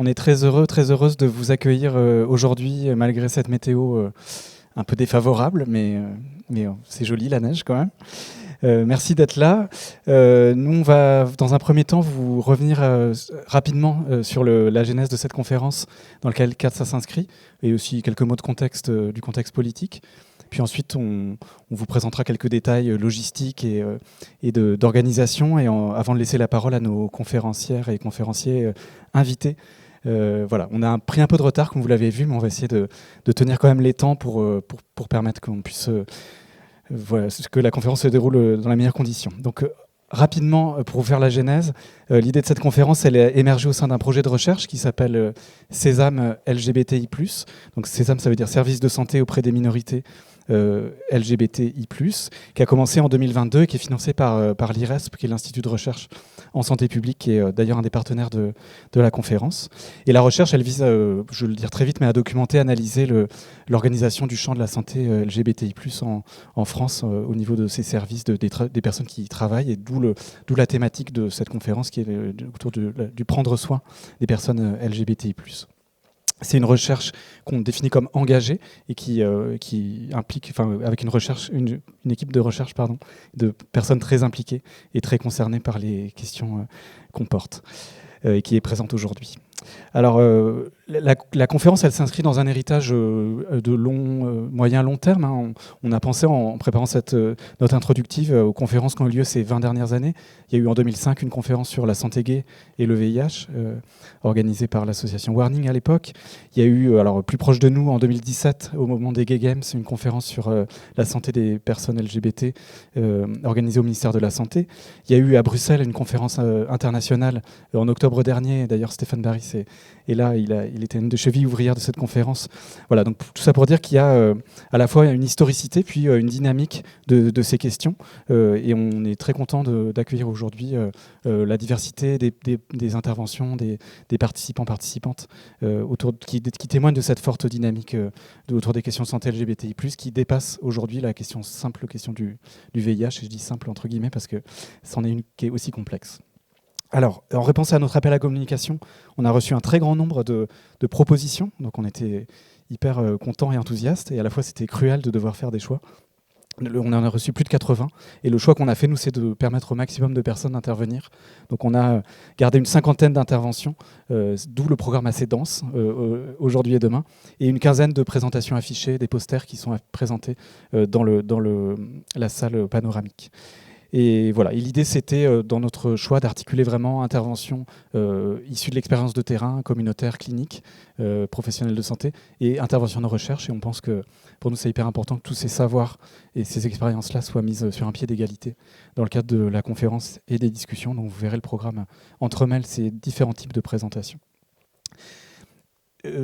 On est très heureux, très heureuse de vous accueillir aujourd'hui, malgré cette météo un peu défavorable, mais c'est joli la neige quand même. Merci d'être là. Nous, on va dans un premier temps vous revenir rapidement sur la genèse de cette conférence, dans quel cadre ça s'inscrit, et aussi quelques mots de contexte, du contexte politique. Puis ensuite, on vous présentera quelques détails logistiques et d'organisation, avant de laisser la parole à nos conférencières et conférenciers invités. Voilà, on a pris un peu de retard, comme vous l'avez vu, mais on va essayer de tenir quand même les temps pour permettre qu'on puisse que la conférence se déroule dans les meilleures conditions. Donc, rapidement, pour vous faire la genèse, l'idée de cette conférence, elle est émergée au sein d'un projet de recherche qui s'appelle Sésame LGBTI+. Donc Sésame, ça veut dire Service de santé auprès des minorités LGBTI+, qui a commencé en 2022 et qui est financé par l'IRESP, qui est l'Institut de recherche en santé publique, qui est d'ailleurs un des partenaires de la conférence. Et la recherche, elle vise, je vais le dire très vite, mais à documenter, analyser l'organisation du champ de la santé LGBTI+, en France, au niveau de ces services, des personnes qui y travaillent, et d'où la thématique de cette conférence, qui est autour du prendre soin des personnes LGBTI+. C'est une recherche qu'on définit comme engagée et qui implique, avec une équipe de recherche de personnes très impliquées et très concernées par les questions qu'on porte et qui est présente aujourd'hui. Alors, la conférence, elle s'inscrit dans un héritage de moyen long terme. Hein. On a pensé, en préparant cette note introductive, aux conférences qui ont eu lieu ces 20 dernières années. Il y a eu en 2005 une conférence sur la santé gay et le VIH, organisée par l'association Warning à l'époque. Il y a eu, alors plus proche de nous, en 2017, au moment des Gay Games, une conférence sur la santé des personnes LGBT, organisée au ministère de la Santé. Il y a eu à Bruxelles une conférence internationale en octobre dernier. D'ailleurs, Stéphane Barry et là, il était une des chevilles ouvrières de cette conférence. Voilà, donc tout ça pour dire qu'il y a à la fois une historicité, puis une dynamique de ces questions. Et on est très content d'accueillir aujourd'hui la diversité des interventions, des participants, participantes, qui témoignent de cette forte dynamique autour des questions de santé LGBTI+, qui dépasse aujourd'hui la simple question du VIH. Et je dis simple entre guillemets parce que c'en est une qui est aussi complexe. Alors, en réponse à notre appel à la communication, on a reçu un très grand nombre de propositions, donc on était hyper contents et enthousiastes, et à la fois c'était cruel de devoir faire des choix. On en a reçu plus de 80, et le choix qu'on a fait, nous, c'est de permettre au maximum de personnes d'intervenir. Donc on a gardé une 50aine d'interventions, d'où le programme assez dense, aujourd'hui et demain, et une 15aine de présentations affichées, des posters qui sont présentés dans la salle panoramique. Et voilà. Et l'idée, c'était, dans notre choix, d'articuler vraiment interventions issues de l'expérience de terrain, communautaire, clinique, professionnelle de santé, et interventions de recherche. Et on pense que, pour nous, c'est hyper important que tous ces savoirs et ces expériences-là soient mises sur un pied d'égalité dans le cadre de la conférence et des discussions. Donc, vous verrez le programme entremêle ces différents types de présentations.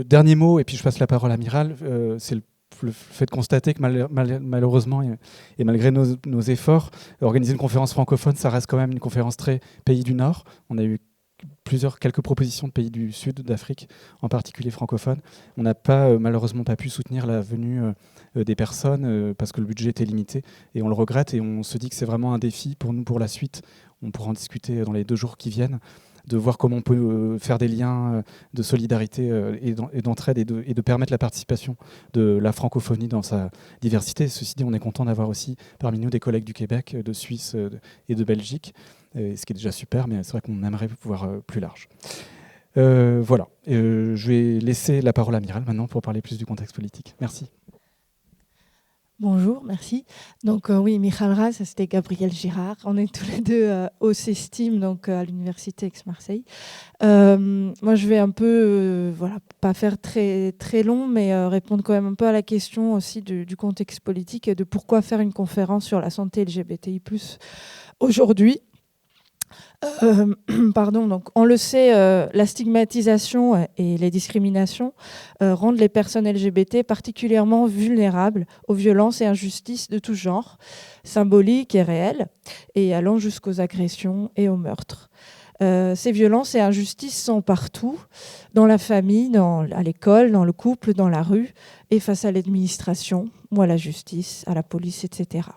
Dernier mot, et puis je passe la parole à Miral, c'est le fait de constater que malheureusement et malgré nos efforts, organiser une conférence francophone, ça reste quand même une conférence très pays du Nord. On a eu quelques propositions de pays du Sud, d'Afrique, en particulier francophones. On n'a malheureusement pas pu soutenir la venue des personnes parce que le budget était limité, et on le regrette, et on se dit que c'est vraiment un défi pour nous pour la suite. On pourra en discuter dans les 2 jours qui viennent, de voir comment on peut faire des liens de solidarité et d'entraide, et de permettre la participation de la francophonie dans sa diversité. Ceci dit, on est content d'avoir aussi parmi nous des collègues du Québec, de Suisse et de Belgique, ce qui est déjà super, mais c'est vrai qu'on aimerait pouvoir plus large. Voilà, je vais laisser la parole à Miral maintenant pour parler plus du contexte politique. Merci. Bonjour, merci. Donc oui, Michal Raz, c'était Gabriel Girard. On est tous les deux au CESTIM, donc à l'Université Aix-Marseille. Moi, je vais un peu, pas faire très, très long, mais répondre quand même un peu à la question aussi du contexte politique et de pourquoi faire une conférence sur la santé LGBTI+, aujourd'hui. Donc on le sait, la stigmatisation et les discriminations rendent les personnes LGBT particulièrement vulnérables aux violences et injustices de tout genre, symboliques et réelles, et allant jusqu'aux agressions et aux meurtres. Ces violences et injustices sont partout, dans la famille, à l'école, dans le couple, dans la rue, et face à l'administration, ou à la justice, à la police, etc.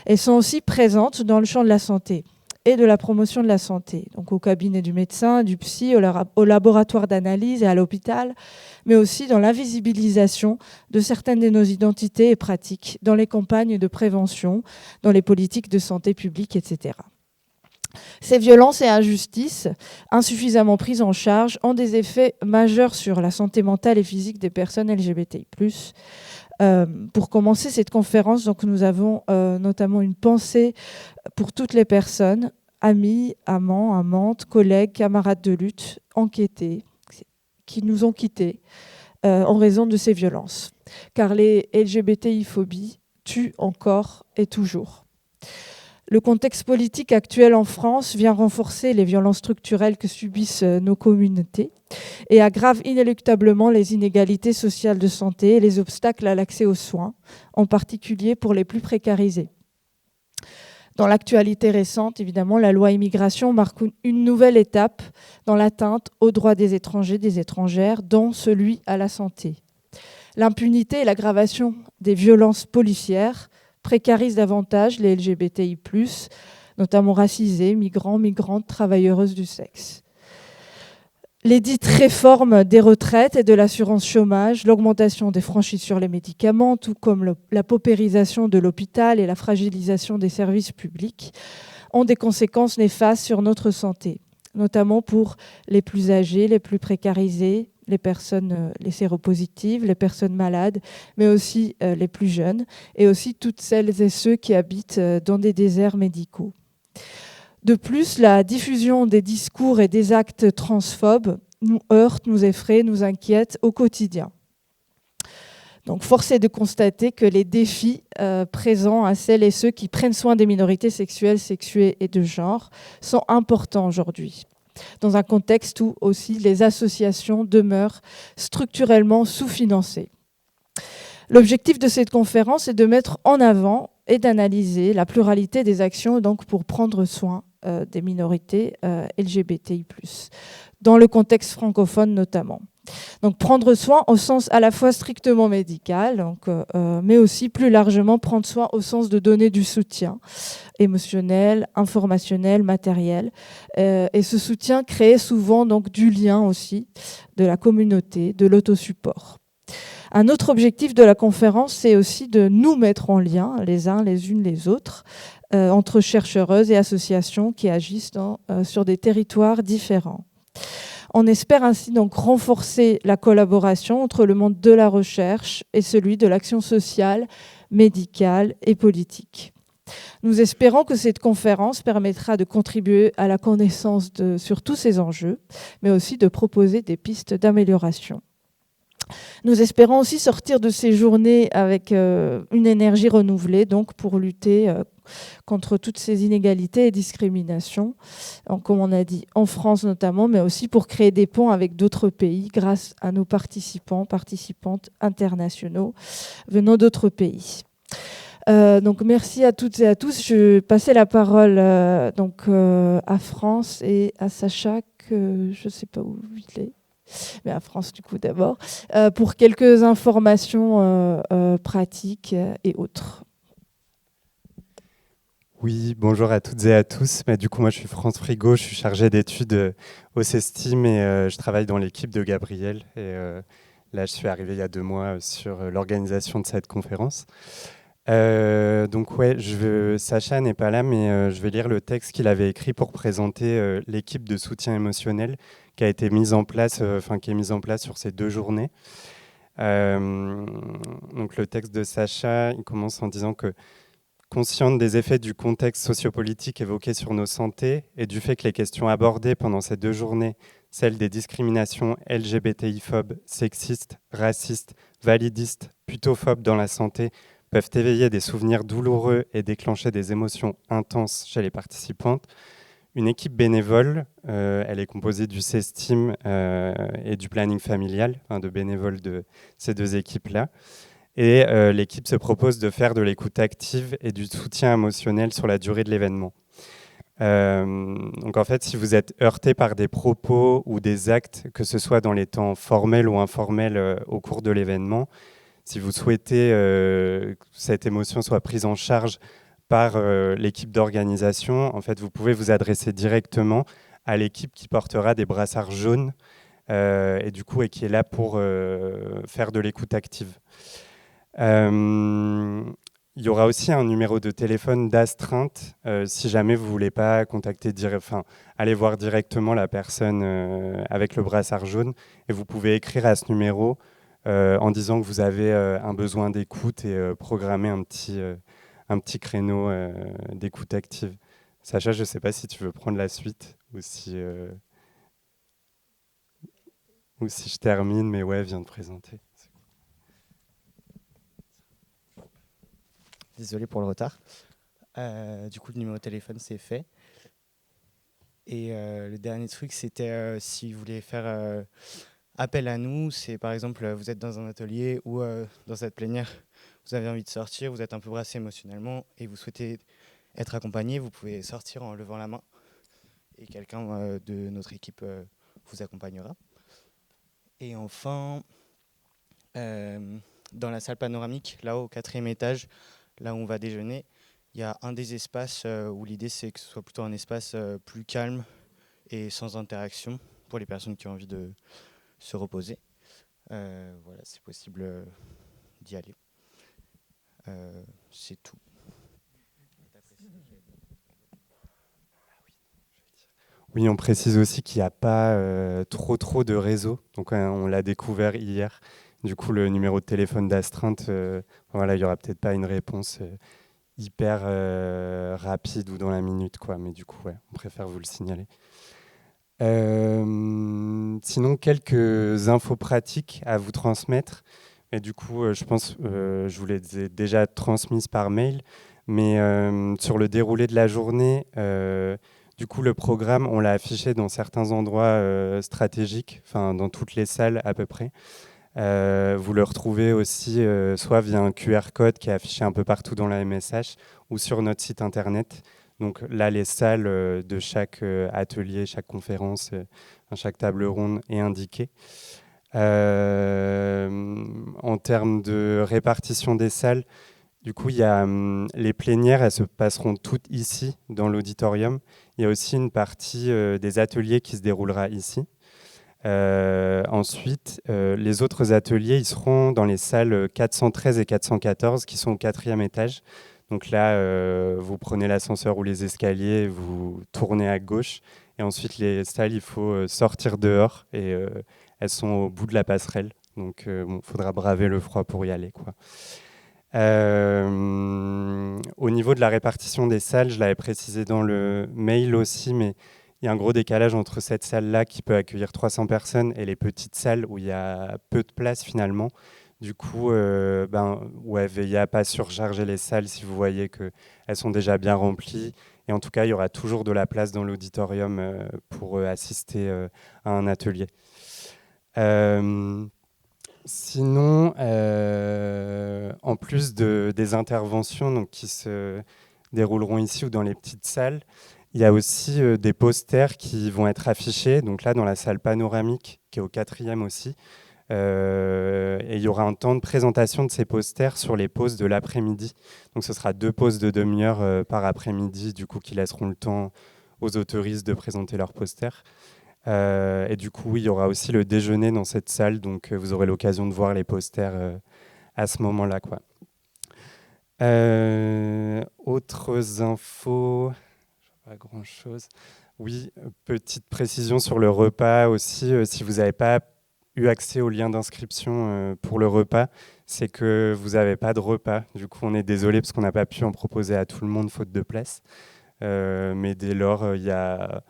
Elles sont aussi présentes dans le champ de la santé. et de la promotion de la santé, donc au cabinet du médecin, du psy, au laboratoire d'analyse et à l'hôpital, mais aussi dans l'invisibilisation de certaines de nos identités et pratiques, dans les campagnes de prévention, dans les politiques de santé publique, etc. Ces violences et injustices, insuffisamment prises en charge, ont des effets majeurs sur la santé mentale et physique des personnes LGBTI+. Pour commencer cette conférence, donc, nous avons notamment une pensée pour toutes les personnes, amis, amants, amantes, collègues, camarades de lutte, enquêtés, qui nous ont quittés en raison de ces violences. Car les LGBTI-phobies tuent encore et toujours. Le contexte politique actuel en France vient renforcer les violences structurelles que subissent nos communautés et aggrave inéluctablement les inégalités sociales de santé et les obstacles à l'accès aux soins, en particulier pour les plus précarisés. Dans l'actualité récente, évidemment, la loi immigration marque une nouvelle étape dans l'atteinte aux droits des étrangers, des étrangères, dont celui à la santé. L'impunité et l'aggravation des violences policières précarisent davantage les LGBTI+, notamment racisés, migrants, migrantes, travailleuses du sexe. Les dites réformes des retraites et de l'assurance chômage, l'augmentation des franchises sur les médicaments, tout comme la paupérisation de l'hôpital et la fragilisation des services publics, ont des conséquences néfastes sur notre santé, notamment pour les plus âgés, les plus précarisés, les personnes, les séropositives, les personnes malades, mais aussi les plus jeunes, et aussi toutes celles et ceux qui habitent dans des déserts médicaux. De plus, la diffusion des discours et des actes transphobes nous heurte, nous effraie, nous inquiète au quotidien. Donc, force est de constater que les défis présents à celles et ceux qui prennent soin des minorités sexuelles, sexuées et de genre sont importants aujourd'hui, dans un contexte où aussi les associations demeurent structurellement sous-financées. L'objectif de cette conférence est de mettre en avant et d'analyser la pluralité des actions donc pour prendre soin des minorités LGBTI+, dans le contexte francophone notamment. Donc prendre soin au sens à la fois strictement médical, donc, mais aussi plus largement prendre soin au sens de donner du soutien émotionnel, informationnel, matériel. Et ce soutien crée souvent donc, du lien aussi, de la communauté, de l'autosupport. Un autre objectif de la conférence, c'est aussi de nous mettre en lien, les uns, les unes, les autres, entre chercheuses et associations qui agissent sur des territoires différents. On espère ainsi donc renforcer la collaboration entre le monde de la recherche et celui de l'action sociale, médicale et politique. Nous espérons que cette conférence permettra de contribuer à la connaissance sur tous ces enjeux, mais aussi de proposer des pistes d'amélioration. Nous espérons aussi sortir de ces journées avec une énergie renouvelée donc pour lutter contre toutes ces inégalités et discriminations, comme on a dit, en France notamment, mais aussi pour créer des ponts avec d'autres pays grâce à nos participantes internationaux venant d'autres pays. Donc merci à toutes et à tous. Je vais passer la parole à France et à Sacha, que je ne sais pas où il est. Mais à France du coup d'abord, pour quelques informations pratiques et autres. Oui, bonjour à toutes et à tous. Du coup, moi, je suis France Frigo, je suis chargé d'études au CESTIM et je travaille dans l'équipe de Gabriel. Et là, je suis arrivé il y a 2 mois sur l'organisation de cette conférence. Donc ouais, Sacha n'est pas là, mais je vais lire le texte qu'il avait écrit pour présenter l'équipe de soutien émotionnel qui a été mise en place, qui est mise en place sur ces 2 journées. Donc le texte de Sacha, il commence en disant que consciente des effets du contexte sociopolitique évoqué sur nos santé et du fait que les questions abordées pendant ces 2 journées, celles des discriminations LGBTI-phobes, sexistes, racistes, validistes, putophobes dans la santé, peuvent éveiller des souvenirs douloureux et déclencher des émotions intenses chez les participantes. Une équipe bénévole, elle est composée du CESTIM et du planning familial, de bénévoles de ces 2 équipes-là. Et l'équipe se propose de faire de l'écoute active et du soutien émotionnel sur la durée de l'événement. Donc en fait, si vous êtes heurté par des propos ou des actes, que ce soit dans les temps formels ou informels au cours de l'événement, si vous souhaitez que cette émotion soit prise en charge par l'équipe d'organisation, en fait, vous pouvez vous adresser directement à l'équipe qui portera des brassards jaunes et du coup, et qui est là pour faire de l'écoute active. Il y aura aussi un numéro de téléphone d'astreinte si jamais vous ne voulez pas contacter, aller voir directement la personne avec le brassard jaune. Et vous pouvez écrire à ce numéro en disant que vous avez un besoin d'écoute et programmer un petit créneau d'écoute active. Sacha, je ne sais pas si tu veux prendre la suite ou si je termine, mais ouais, viens de présenter. Désolé pour le retard. Du coup, le numéro de téléphone, c'est fait. Et le dernier truc, c'était si vous voulez faire appel à nous, c'est par exemple, vous êtes dans un atelier ou dans cette plénière, vous avez envie de sortir, vous êtes un peu brassé émotionnellement et vous souhaitez être accompagné, vous pouvez sortir en levant la main et quelqu'un de notre équipe vous accompagnera. Et enfin, dans la salle panoramique, là-haut, au 4e étage, là où on va déjeuner, il y a un des espaces où l'idée c'est que ce soit plutôt un espace plus calme et sans interaction pour les personnes qui ont envie de se reposer. Voilà, c'est possible d'y aller. C'est tout. Oui, on précise aussi qu'il n'y a pas trop de réseau. Donc on l'a découvert hier. Du coup, le numéro de téléphone d'astreinte, voilà, il n'y aura peut-être pas une réponse hyper rapide ou dans la minute, quoi. Mais du coup, ouais, on préfère vous le signaler. Sinon, quelques infos pratiques à vous transmettre. Et du coup, je pense je vous les ai déjà transmises par mail. Mais sur le déroulé de la journée, du coup, le programme, on l'a affiché dans certains endroits stratégiques, enfin dans toutes les salles à peu près. Vous le retrouvez aussi soit via un QR code qui est affiché un peu partout dans la MSH ou sur notre site internet. Donc là, les salles de chaque atelier, chaque conférence, chaque table ronde est indiquée. En termes de répartition des salles, du coup, il y a les plénières, elles se passeront toutes ici, dans l'auditorium. Il y a aussi une partie des ateliers qui se déroulera ici. Ensuite, les autres ateliers, ils seront dans les salles 413 et 414, qui sont au 4e étage. Donc là, vous prenez l'ascenseur ou les escaliers, vous tournez à gauche. Et ensuite, les salles, il faut sortir dehors et elles sont au bout de la passerelle. Donc, faudra braver le froid pour y aller, quoi. Au niveau de la répartition des salles, je l'avais précisé dans le mail aussi, mais il y a un gros décalage entre cette salle-là qui peut accueillir 300 personnes et les petites salles où il y a peu de place finalement. Du coup, veillez à ne pas surcharger les salles si vous voyez qu'elles sont déjà bien remplies. Et en tout cas, il y aura toujours de la place dans l'auditorium pour assister à un atelier. Sinon, en plus des interventions donc, qui se dérouleront ici ou dans les petites salles, il y a aussi des posters qui vont être affichés, donc là dans la salle panoramique, qui est au 4e aussi. Et il y aura un temps de présentation de ces posters sur les pauses de l'après-midi. Donc ce sera 2 pauses de demi-heure par après-midi, du coup, qui laisseront le temps aux autoristes de présenter leurs posters. Et du coup, oui, il y aura aussi le déjeuner dans cette salle, donc vous aurez l'occasion de voir les posters à ce moment-là, quoi. Autres infos, pas grand-chose. Oui, petite précision sur le repas aussi. Si vous n'avez pas eu accès au lien d'inscription pour le repas, c'est que vous n'avez pas de repas. Du coup, on est désolé parce qu'on n'a pas pu en proposer à tout le monde faute de place. Mais dès lors, il y a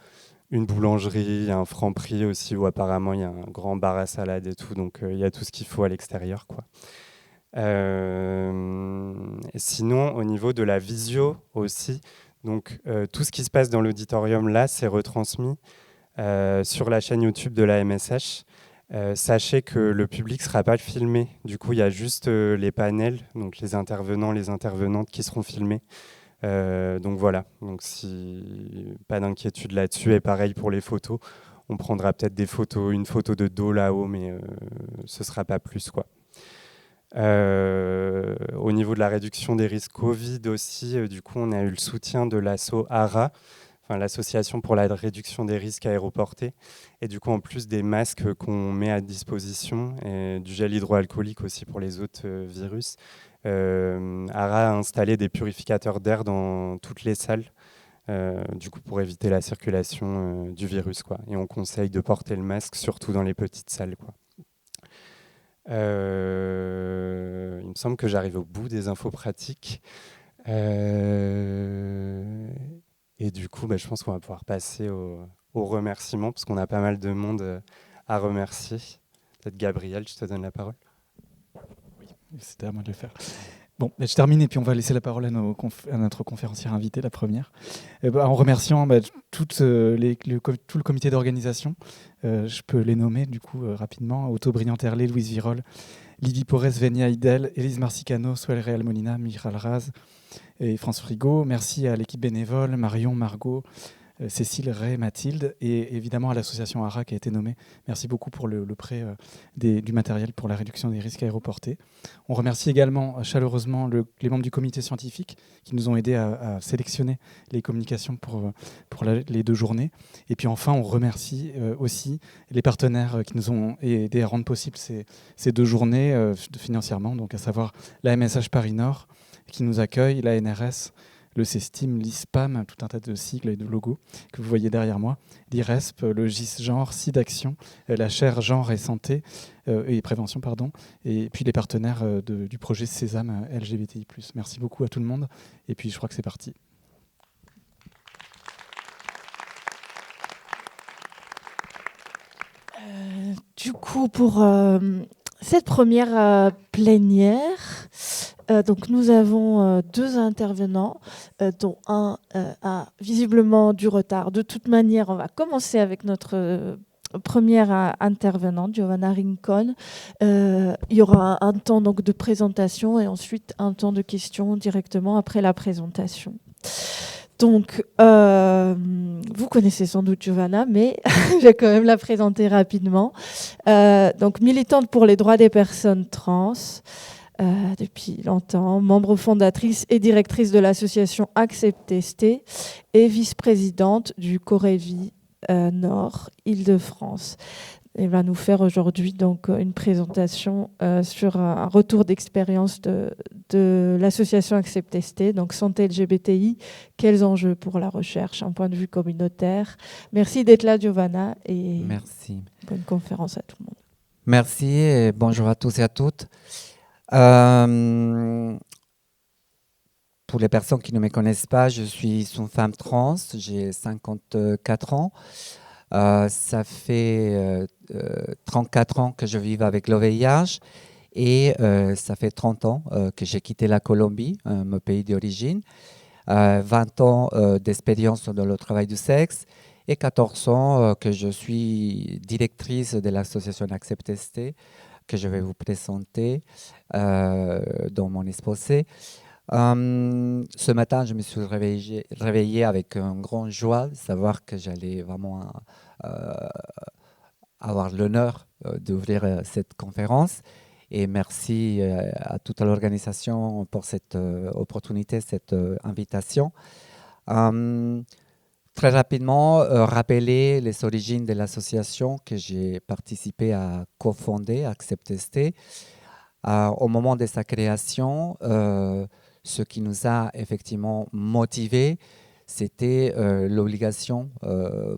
une boulangerie, un Franprix aussi, où apparemment il y a un grand bar à salade et tout, donc il y a tout ce qu'il faut à l'extérieur, quoi. Sinon, au niveau de la visio aussi, donc tout ce qui se passe dans l'auditorium là, c'est retransmis sur la chaîne YouTube de la MSH. Sachez que le public ne sera pas filmé, du coup il y a juste les panels, donc les intervenants, les intervenantes qui seront filmés. Donc voilà, donc pas d'inquiétude là-dessus. Et pareil pour les photos, on prendra peut-être des photos, une photo de dos là-haut, mais ce ne sera pas plus, quoi. Au niveau de la réduction des risques Covid aussi, du coup, on a eu le soutien de l'asso ARA, enfin, l'association pour la réduction des risques aéroportés. Et du coup, en plus des masques qu'on met à disposition, et du gel hydroalcoolique aussi pour les autres virus, ARA a installé des purificateurs d'air dans toutes les salles, du coup, pour éviter la circulation du virus, quoi. Et on conseille de porter le masque, surtout dans les petites salles, quoi. Il me semble que j'arrive au bout des infos pratiques. Et du coup, je pense qu'on va pouvoir passer aux remerciements, parce qu'on a pas mal de monde à remercier. Peut-être Gabriel, je te donne la parole. Oui, c'était à moi de le faire. Bon, je termine et puis on va laisser la parole à notre conférencière invitée, la première. En remerciant tout le comité d'organisation. Je peux les nommer du coup rapidement. Otto Briand-Terlé, Louise Virol, Lydie Porres, Venia Idel, Élise Marcicano, Suel Real Molina, Michal Raz et France Frigo. Merci à l'équipe bénévole, Marion, Margot, Cécile, Ray, Mathilde, et évidemment à l'association ARA qui a été nommée. Merci beaucoup pour le prêt du matériel pour la réduction des risques aéroportés. On remercie également chaleureusement les membres du comité scientifique qui nous ont aidés à sélectionner les communications pour les 2 journées. Et puis enfin, on remercie aussi les partenaires qui nous ont aidés à rendre possible ces 2 journées financièrement, donc à savoir la MSH Paris Nord qui nous accueille, la NRS, le CESTIM, l'ISPAM, tout un tas de sigles et de logos que vous voyez derrière moi, l'IRESP, le GIS Genre, SIDAction, la chaire Genre et Santé et Prévention, pardon, et puis les partenaires du projet Sésame LGBTI+. Merci beaucoup à tout le monde, et puis je crois que c'est parti. Du coup, pour cette première plénière, donc nous avons 2 intervenants, dont un a visiblement du retard. De toute manière, on va commencer avec notre première intervenante, Giovanna Rincon. Il y aura un temps donc, de présentation et ensuite un temps de questions directement après la présentation. Donc, vous connaissez sans doute Giovanna, mais je vais quand même la présenter rapidement. Donc, militante pour les droits des personnes trans depuis longtemps, membre fondatrice et directrice de l'association Accept-ST et vice-présidente du Corévi Nord Île-de-France. Elle va nous faire aujourd'hui donc une présentation sur un retour d'expérience de l'association Accept-ST, donc santé LGBTI, quels enjeux pour la recherche, un point de vue communautaire. Merci d'être là, Giovanna, et merci. Bonne conférence à tout le monde. Merci et bonjour à tous et à toutes. Pour les personnes qui ne me connaissent pas, je suis une femme trans, j'ai 54 ans. Ça fait 34 ans que je vis avec le VIH et ça fait 30 ans que j'ai quitté la Colombie, mon pays d'origine, 20 ans d'expérience dans le travail du sexe et 14 ans que je suis directrice de l'association Accept-ST que je vais vous présenter dans mon exposé. Ce matin, je me suis réveillé avec une grande joie de savoir que j'allais vraiment avoir l'honneur d'ouvrir cette conférence. Et merci à toute l'organisation pour cette opportunité, cette invitation. Très rapidement, rappeler les origines de l'association que j'ai participé à cofonder, Accept-ST. Au moment de sa création, ce qui nous a effectivement motivés, c'était l'obligation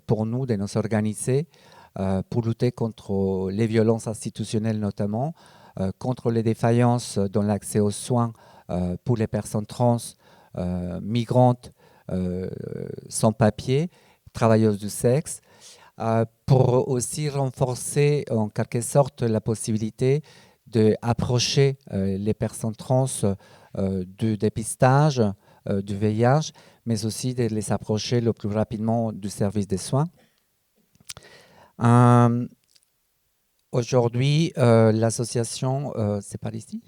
pour nous de nous organiser pour lutter contre les violences institutionnelles notamment, contre les défaillances dans l'accès aux soins pour les personnes trans, migrantes, sans papier, travailleuses du sexe, pour aussi renforcer en quelque sorte la possibilité d'approcher les personnes trans du dépistage du VIH, mais aussi de les approcher le plus rapidement du service des soins. Aujourd'hui, l'association, c'est par ici.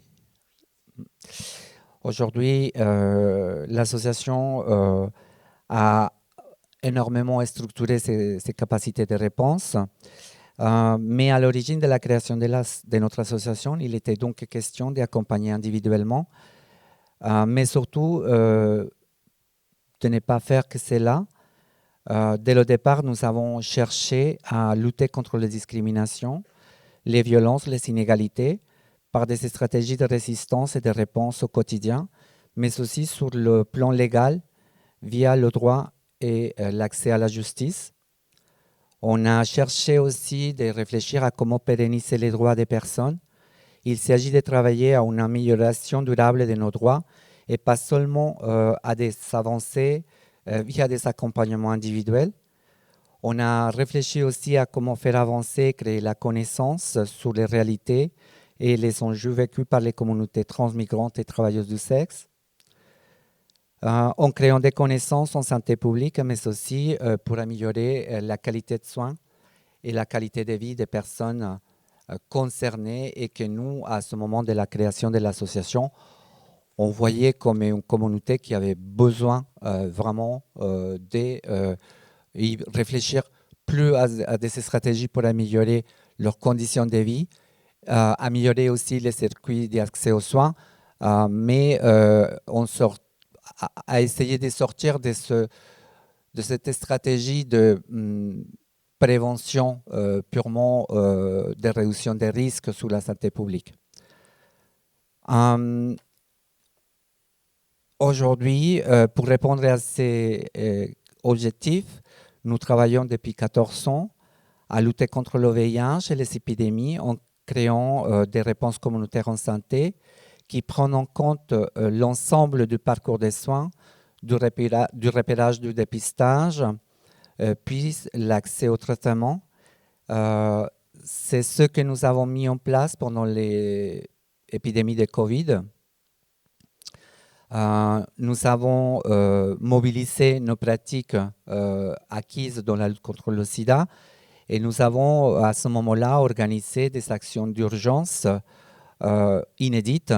Aujourd'hui, l'association a énormément structuré ses capacités de réponse. Mais à l'origine de la création de notre association, il était donc question d'accompagner individuellement, mais surtout de ne pas faire que cela. Dès le départ, nous avons cherché à lutter contre les discriminations, les violences, les inégalités, par des stratégies de résistance et de réponse au quotidien, mais aussi sur le plan légal, via le droit et l'accès à la justice. On a cherché aussi de réfléchir à comment pérenniser les droits des personnes. Il s'agit de travailler à une amélioration durable de nos droits et pas seulement à des avancées via des accompagnements individuels. On a réfléchi aussi à comment faire avancer, créer la connaissance sur les réalités et les enjeux vécus par les communautés transmigrantes et travailleuses du sexe. En créant des connaissances en santé publique, mais aussi pour améliorer la qualité de soins et la qualité de vie des personnes concernées, et que nous, à ce moment de la création de l'association, on voyait comme une communauté qui avait besoin vraiment de réfléchir plus à des stratégies pour améliorer leurs conditions de vie, améliorer aussi les circuits d'accès aux soins, mais on sort à essayer de sortir de cette stratégie de prévention purement de réduction des risques sur la santé publique. Aujourd'hui, pour répondre à ces objectifs, nous travaillons depuis 14 ans à lutter contre le VIH et les épidémies en créant des réponses communautaires en santé qui prennent en compte l'ensemble du parcours des soins, du repérage, du dépistage, puis l'accès au traitement. C'est ce que nous avons mis en place pendant les épidémies de Covid. Nous avons mobilisé nos pratiques acquises dans la lutte contre le sida, et nous avons à ce moment-là organisé des actions d'urgence inédites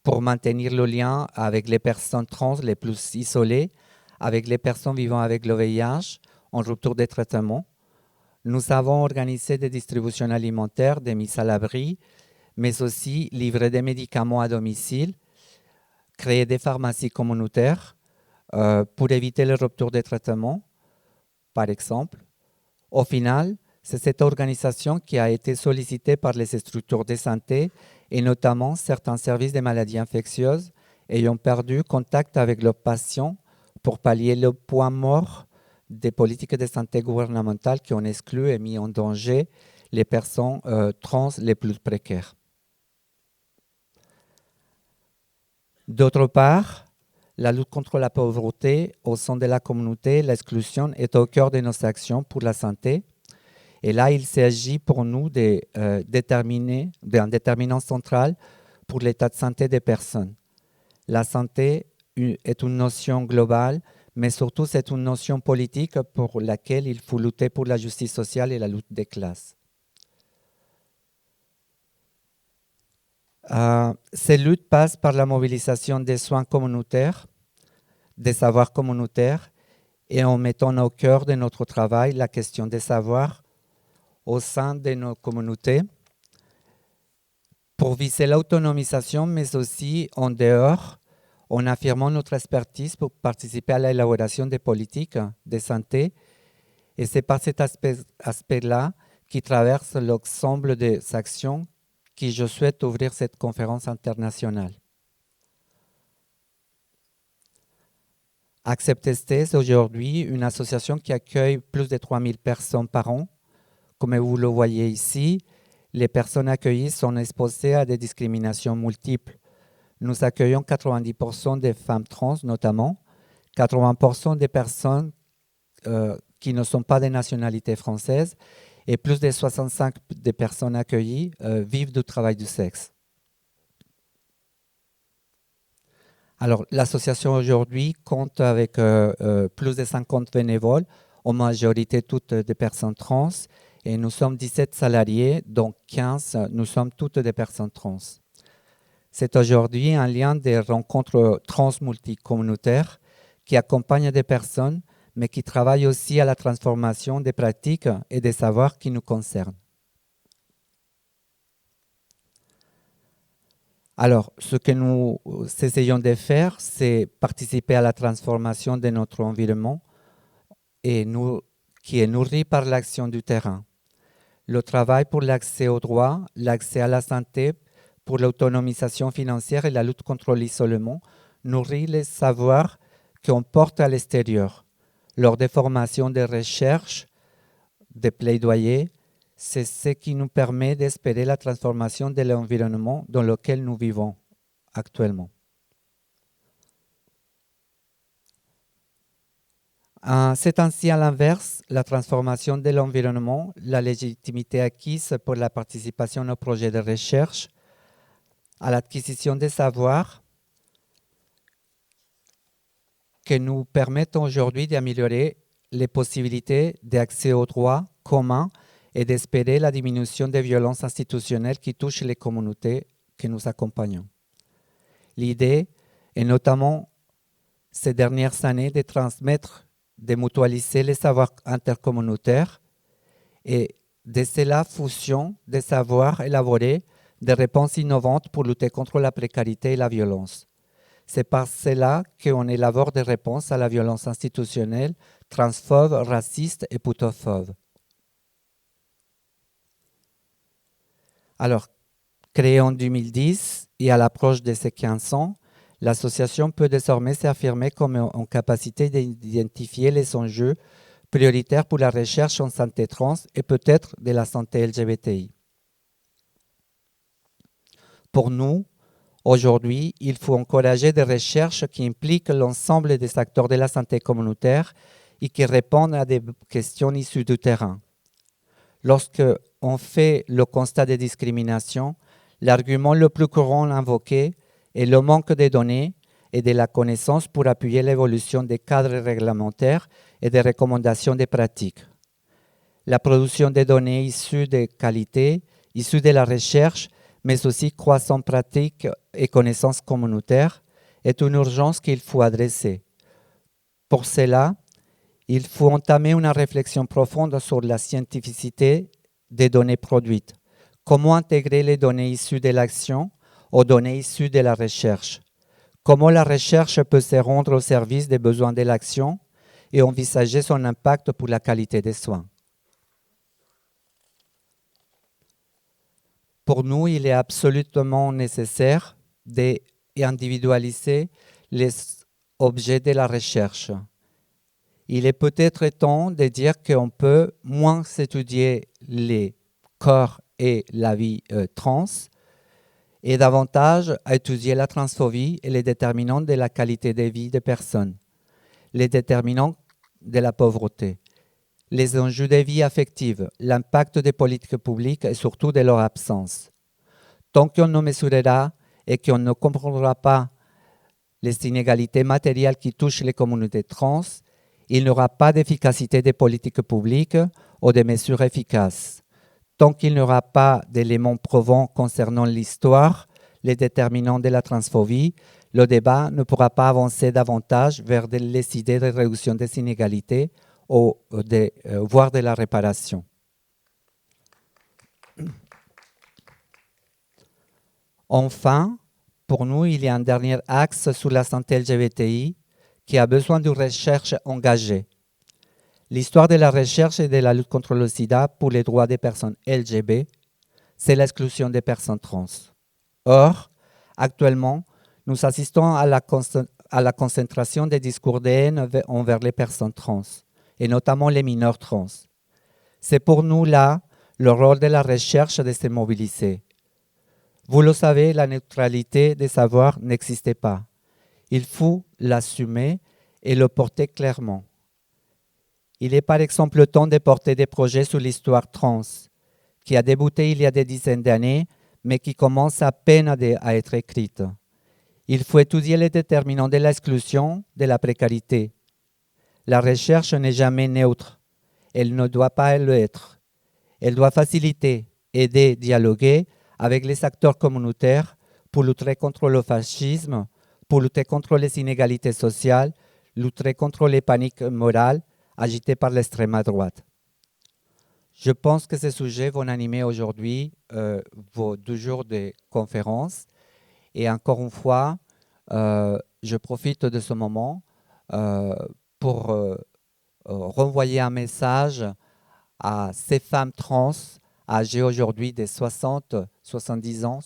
pour maintenir le lien avec les personnes trans les plus isolées, avec les personnes vivant avec le VIH en rupture de traitement. Nous avons organisé des distributions alimentaires, des mises à l'abri, mais aussi livré des médicaments à domicile, créer des pharmacies communautaires pour éviter les ruptures de traitement, par exemple. Au final, c'est cette organisation qui a été sollicitée par les structures de santé et notamment certains services des maladies infectieuses ayant perdu contact avec leurs patients pour pallier le point mort des politiques de santé gouvernementales qui ont exclu et mis en danger les personnes trans les plus précaires. D'autre part, la lutte contre la pauvreté au sein de la communauté, l'exclusion est au cœur de nos actions pour la santé. Et là, il s'agit pour nous d'un déterminant central pour l'état de santé des personnes. La santé est une notion globale, mais surtout c'est une notion politique pour laquelle il faut lutter pour la justice sociale et la lutte des classes. Ces luttes passent par la mobilisation des soins communautaires, des savoirs communautaires, et en mettant au cœur de notre travail la question des savoirs au sein de nos communautés, pour viser l'autonomisation, mais aussi en dehors, en affirmant notre expertise pour participer à l'élaboration des politiques de santé. Et c'est par cet aspect-là qui traverse l'ensemble des actions que je souhaite ouvrir cette conférence internationale. Accept-ST, c'est aujourd'hui une association qui accueille plus de 3000 personnes par an. Comme vous le voyez ici, les personnes accueillies sont exposées à des discriminations multiples. Nous accueillons 90% des femmes trans notamment, 80% des personnes qui ne sont pas de nationalité française, et plus de 65% des personnes accueillies vivent du travail du sexe. Alors, l'association aujourd'hui compte avec plus de 50 bénévoles, en majorité toutes des personnes trans, et nous sommes 17 salariés, dont 15, nous sommes toutes des personnes trans. C'est aujourd'hui un lien des rencontres trans multicommunautaires qui accompagnent des personnes, mais qui travaille aussi à la transformation des pratiques et des savoirs qui nous concernent. Alors, ce que nous essayons de faire, c'est participer à la transformation de notre environnement qui est nourri par l'action du terrain. Le travail pour l'accès aux droits, l'accès à la santé, pour l'autonomisation financière et la lutte contre l'isolement nourrit les savoirs qu'on porte à l'extérieur. Lors des formations de recherche, de plaidoyer, c'est ce qui nous permet d'espérer la transformation de l'environnement dans lequel nous vivons actuellement. C'est ainsi à l'inverse, la transformation de l'environnement, la légitimité acquise pour la participation aux projets de recherche, à l'acquisition des savoirs, que nous permettent aujourd'hui d'améliorer les possibilités d'accès aux droits communs et d'espérer la diminution des violences institutionnelles qui touchent les communautés que nous accompagnons. L'idée est notamment ces dernières années de transmettre, de mutualiser les savoirs intercommunautaires et de cela fusion des savoirs élaborés, des réponses innovantes pour lutter contre la précarité et la violence. C'est par cela qu'on élabore des réponses à la violence institutionnelle, transphobe, raciste et putophobe. Alors, créée en 2010 et à l'approche de ses 15 ans, l'association peut désormais s'affirmer comme en capacité d'identifier les enjeux prioritaires pour la recherche en santé trans et peut-être de la santé LGBTI. Pour nous, aujourd'hui, il faut encourager des recherches qui impliquent l'ensemble des acteurs de la santé communautaire et qui répondent à des questions issues du terrain. Lorsque on fait le constat de discrimination, l'argument le plus courant invoqué est le manque de données et de la connaissance pour appuyer l'évolution des cadres réglementaires et des recommandations des pratiques. La production de données issues de qualité, issues de la recherche, mais aussi croissance pratique et connaissances communautaires, est une urgence qu'il faut adresser. Pour cela, il faut entamer une réflexion profonde sur la scientificité des données produites. Comment intégrer les données issues de l'action aux données issues de la recherche? Comment la recherche peut se rendre au service des besoins de l'action et envisager son impact pour la qualité des soins? Pour nous, il est absolument nécessaire d'individualiser les objets de la recherche. Il est peut-être temps de dire qu'on peut moins étudier les corps et la vie trans et davantage étudier la transphobie et les déterminants de la qualité de vie des personnes, les déterminants de la pauvreté, les enjeux de vie affective, l'impact des politiques publiques et surtout de leur absence. Tant qu'on ne mesurera et qu'on ne comprendra pas les inégalités matérielles qui touchent les communautés trans, il n'y aura pas d'efficacité des politiques publiques ou de mesures efficaces. Tant qu'il n'y aura pas d'éléments probants concernant l'histoire, les déterminants de la transphobie, le débat ne pourra pas avancer davantage vers les idées de réduction des inégalités ou voire de la réparation. Enfin, pour nous, il y a un dernier axe sur la santé LGBTI qui a besoin d'une recherche engagée. L'histoire de la recherche et de la lutte contre le sida pour les droits des personnes LGBT, c'est l'exclusion des personnes trans. Or, actuellement, nous assistons à la concentration des discours de haine envers les personnes trans, et notamment les mineurs trans. C'est pour nous là le rôle de la recherche de se mobiliser. Vous le savez, la neutralité des savoirs n'existait pas. Il faut l'assumer et le porter clairement. Il est par exemple le temps de porter des projets sur l'histoire trans, qui a débuté il y a des dizaines d'années, mais qui commence à peine à être écrite. Il faut étudier les déterminants de l'exclusion, de la précarité. La recherche n'est jamais neutre. Elle ne doit pas l'être. Elle doit faciliter, aider, dialoguer avec les acteurs communautaires pour lutter contre le fascisme, pour lutter contre les inégalités sociales, lutter contre les paniques morales agitées par l'extrême droite. Je pense que ces sujets vont animer aujourd'hui vos 2 jours de conférence. Et encore une fois, je profite de ce moment pour renvoyer un message à ces femmes trans âgées aujourd'hui de 60, 70 ans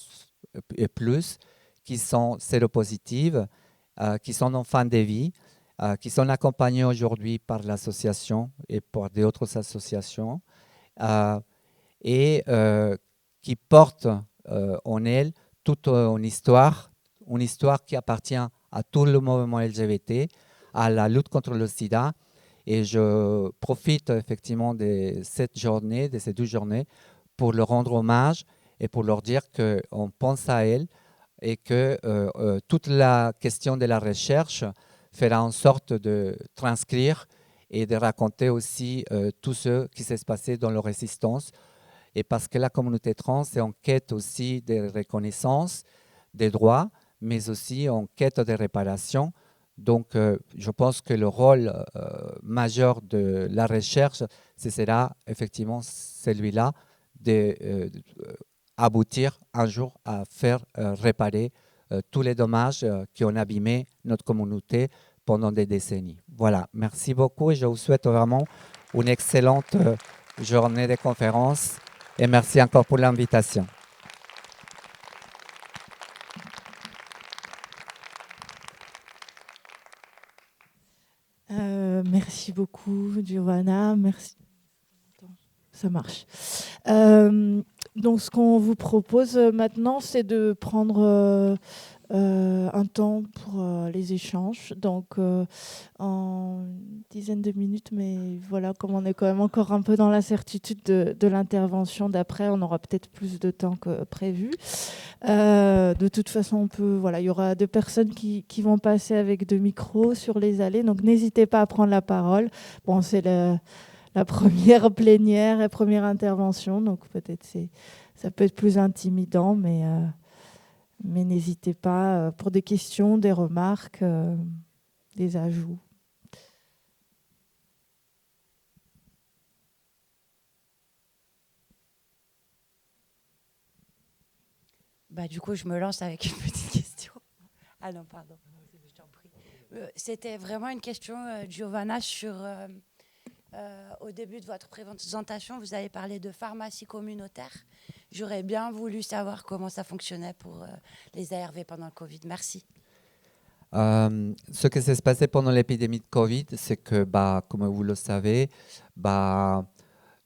et plus, qui sont séropositives, qui sont en fin de vie, qui sont accompagnées aujourd'hui par l'association et par d'autres associations, et qui portent en elles toute une histoire qui appartient à tout le mouvement LGBT, à la lutte contre le sida. Et je profite effectivement de cette journée, de ces 2 journées, pour leur rendre hommage et pour leur dire qu'on pense à elles et que toute la question de la recherche fera en sorte de transcrire et de raconter aussi tout ce qui s'est passé dans leur résistance. Et parce que la communauté trans est en quête aussi de reconnaissance, des droits, mais aussi en quête de réparation. Donc, je pense que le rôle majeur de la recherche, ce sera effectivement celui-là d'aboutir un jour à faire réparer tous les dommages qui ont abîmé notre communauté pendant des décennies. Voilà, merci beaucoup et je vous souhaite vraiment une excellente journée de conférence et merci encore pour l'invitation. Merci beaucoup, Giovanna. Merci. Ça marche. Donc, ce qu'on vous propose maintenant, c'est de prendre un temps pour les échanges. Donc, en une dizaine de minutes, mais voilà, comme on est quand même encore un peu dans l'incertitude de l'intervention d'après, on aura peut-être plus de temps que prévu. De toute façon, il y aura 2 personnes qui vont passer avec 2 micros sur les allées. Donc, n'hésitez pas à prendre la parole. Bon, c'est la première plénière et première intervention, donc peut-être ça peut être plus intimidant, mais n'hésitez pas pour des questions, des remarques, des ajouts. Du coup, je me lance avec une petite question. Ah non, pardon, je t'en prie. C'était vraiment une question, Giovanna, sur... au début de votre présentation, vous avez parlé de pharmacie communautaire. J'aurais bien voulu savoir comment ça fonctionnait pour les ARV pendant le Covid. Merci. Ce qui s'est passé pendant l'épidémie de Covid, c'est que, comme vous le savez,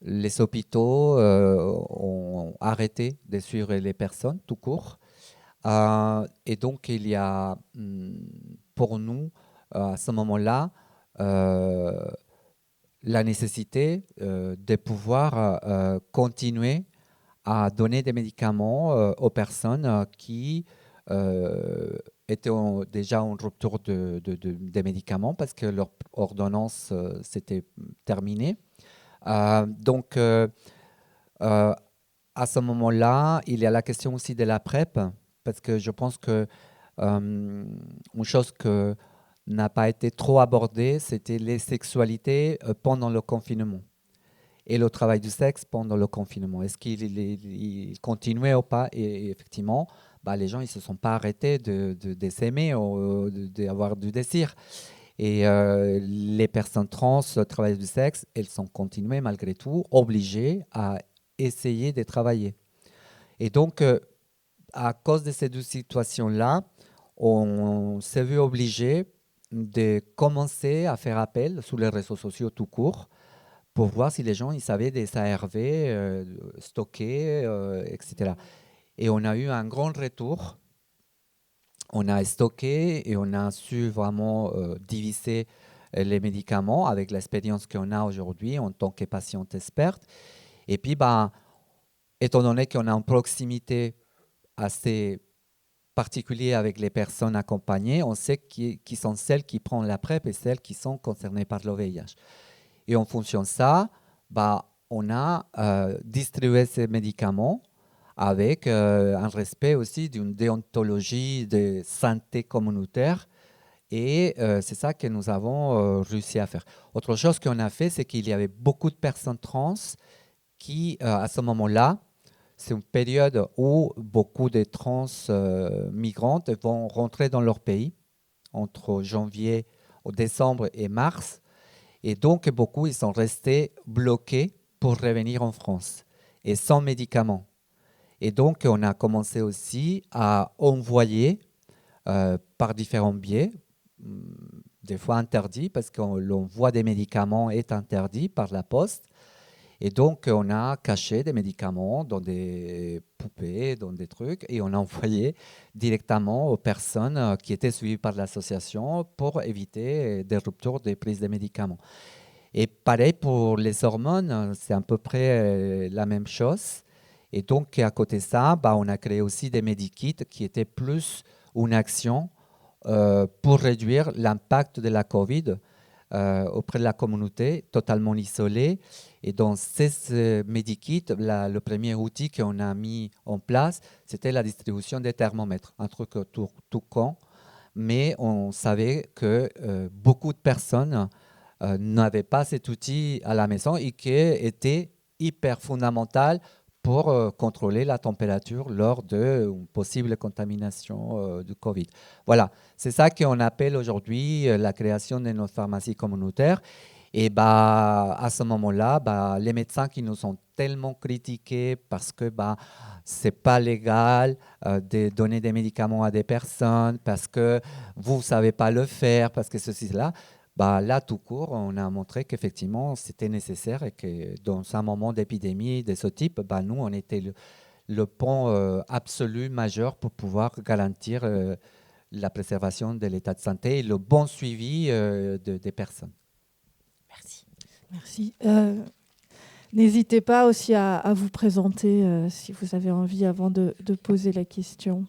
les hôpitaux ont arrêté de suivre les personnes tout court. Et donc, il y a pour nous, à ce moment-là, la nécessité de pouvoir continuer à donner des médicaments aux personnes qui étaient déjà en rupture des médicaments parce que leur ordonnance s'était terminée. Donc, à ce moment-là, il y a la question aussi de la PrEP parce que je pense que une chose que n'a pas été trop abordée, c'était les sexualités pendant le confinement et le travail du sexe pendant le confinement. Est-ce qu'il continuait ou pas? Et effectivement, les gens ne se sont pas arrêtés de s'aimer ou d'avoir du désir. Et les personnes trans, travail du sexe, elles sont continuées malgré tout, obligées à essayer de travailler. Et donc, à cause de ces 2 situations-là, on s'est vu obligé de commencer à faire appel sur les réseaux sociaux tout court pour voir si les gens ils savaient des ARV stockés, etc. Et on a eu un grand retour. On a stocké et on a su vraiment diviser les médicaments avec l'expérience qu'on a aujourd'hui en tant que patiente experte. Et puis, étant donné qu'on est en proximité assez particulier avec les personnes accompagnées, on sait qui sont celles qui prennent la PrEP et celles qui sont concernées par le VIH. Et en fonction de ça, on a distribué ces médicaments avec un respect aussi d'une déontologie de santé communautaire Et c'est ça que nous avons réussi à faire. Autre chose qu'on a fait, c'est qu'il y avait beaucoup de personnes trans qui, à ce moment-là, c'est une période où beaucoup de trans migrantes vont rentrer dans leur pays entre janvier, décembre et mars. Et donc, beaucoup, ils sont restés bloqués pour revenir en France et sans médicaments. Et donc, on a commencé aussi à envoyer par différents biais, des fois interdits, parce que l'envoi des médicaments est interdit par la poste. Et donc, on a caché des médicaments dans des poupées, dans des trucs, et on a envoyé directement aux personnes qui étaient suivies par l'association pour éviter des ruptures des prises de médicaments. Et pareil pour les hormones, c'est à peu près la même chose. Et donc, à côté de ça, on a créé aussi des medikits qui étaient plus une action pour réduire l'impact de la COVID auprès de la communauté totalement isolée. Et dans ces medikits, le premier outil qu'on a mis en place, c'était la distribution des thermomètres. Un truc tout con, mais on savait que beaucoup de personnes n'avaient pas cet outil à la maison et qui était hyper fondamental pour contrôler la température lors d'une possible contamination du Covid. Voilà, c'est ça qu'on appelle aujourd'hui la création de notre pharmacie communautaire. Et à ce moment-là, les médecins qui nous ont tellement critiqués parce que ce n'est pas légal de donner des médicaments à des personnes, parce que vous ne savez pas le faire, parce que ceci, cela, là, tout court, on a montré qu'effectivement, c'était nécessaire et que dans un moment d'épidémie de ce type, nous, on était le pont absolu majeur pour pouvoir garantir la préservation de l'état de santé et le bon suivi des personnes. Merci. Merci. N'hésitez pas aussi à vous présenter si vous avez envie avant de poser la question.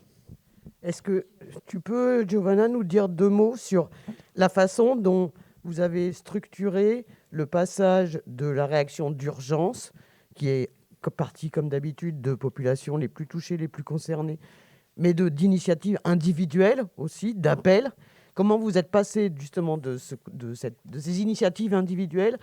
Est-ce que tu peux, Giovanna, nous dire 2 mots sur la façon dont vous avez structuré le passage de la réaction d'urgence, qui est partie, comme d'habitude, de populations les plus touchées, les plus concernées, mais d'initiatives individuelles aussi, d'appels. Comment vous êtes passé justement de ces initiatives individuelles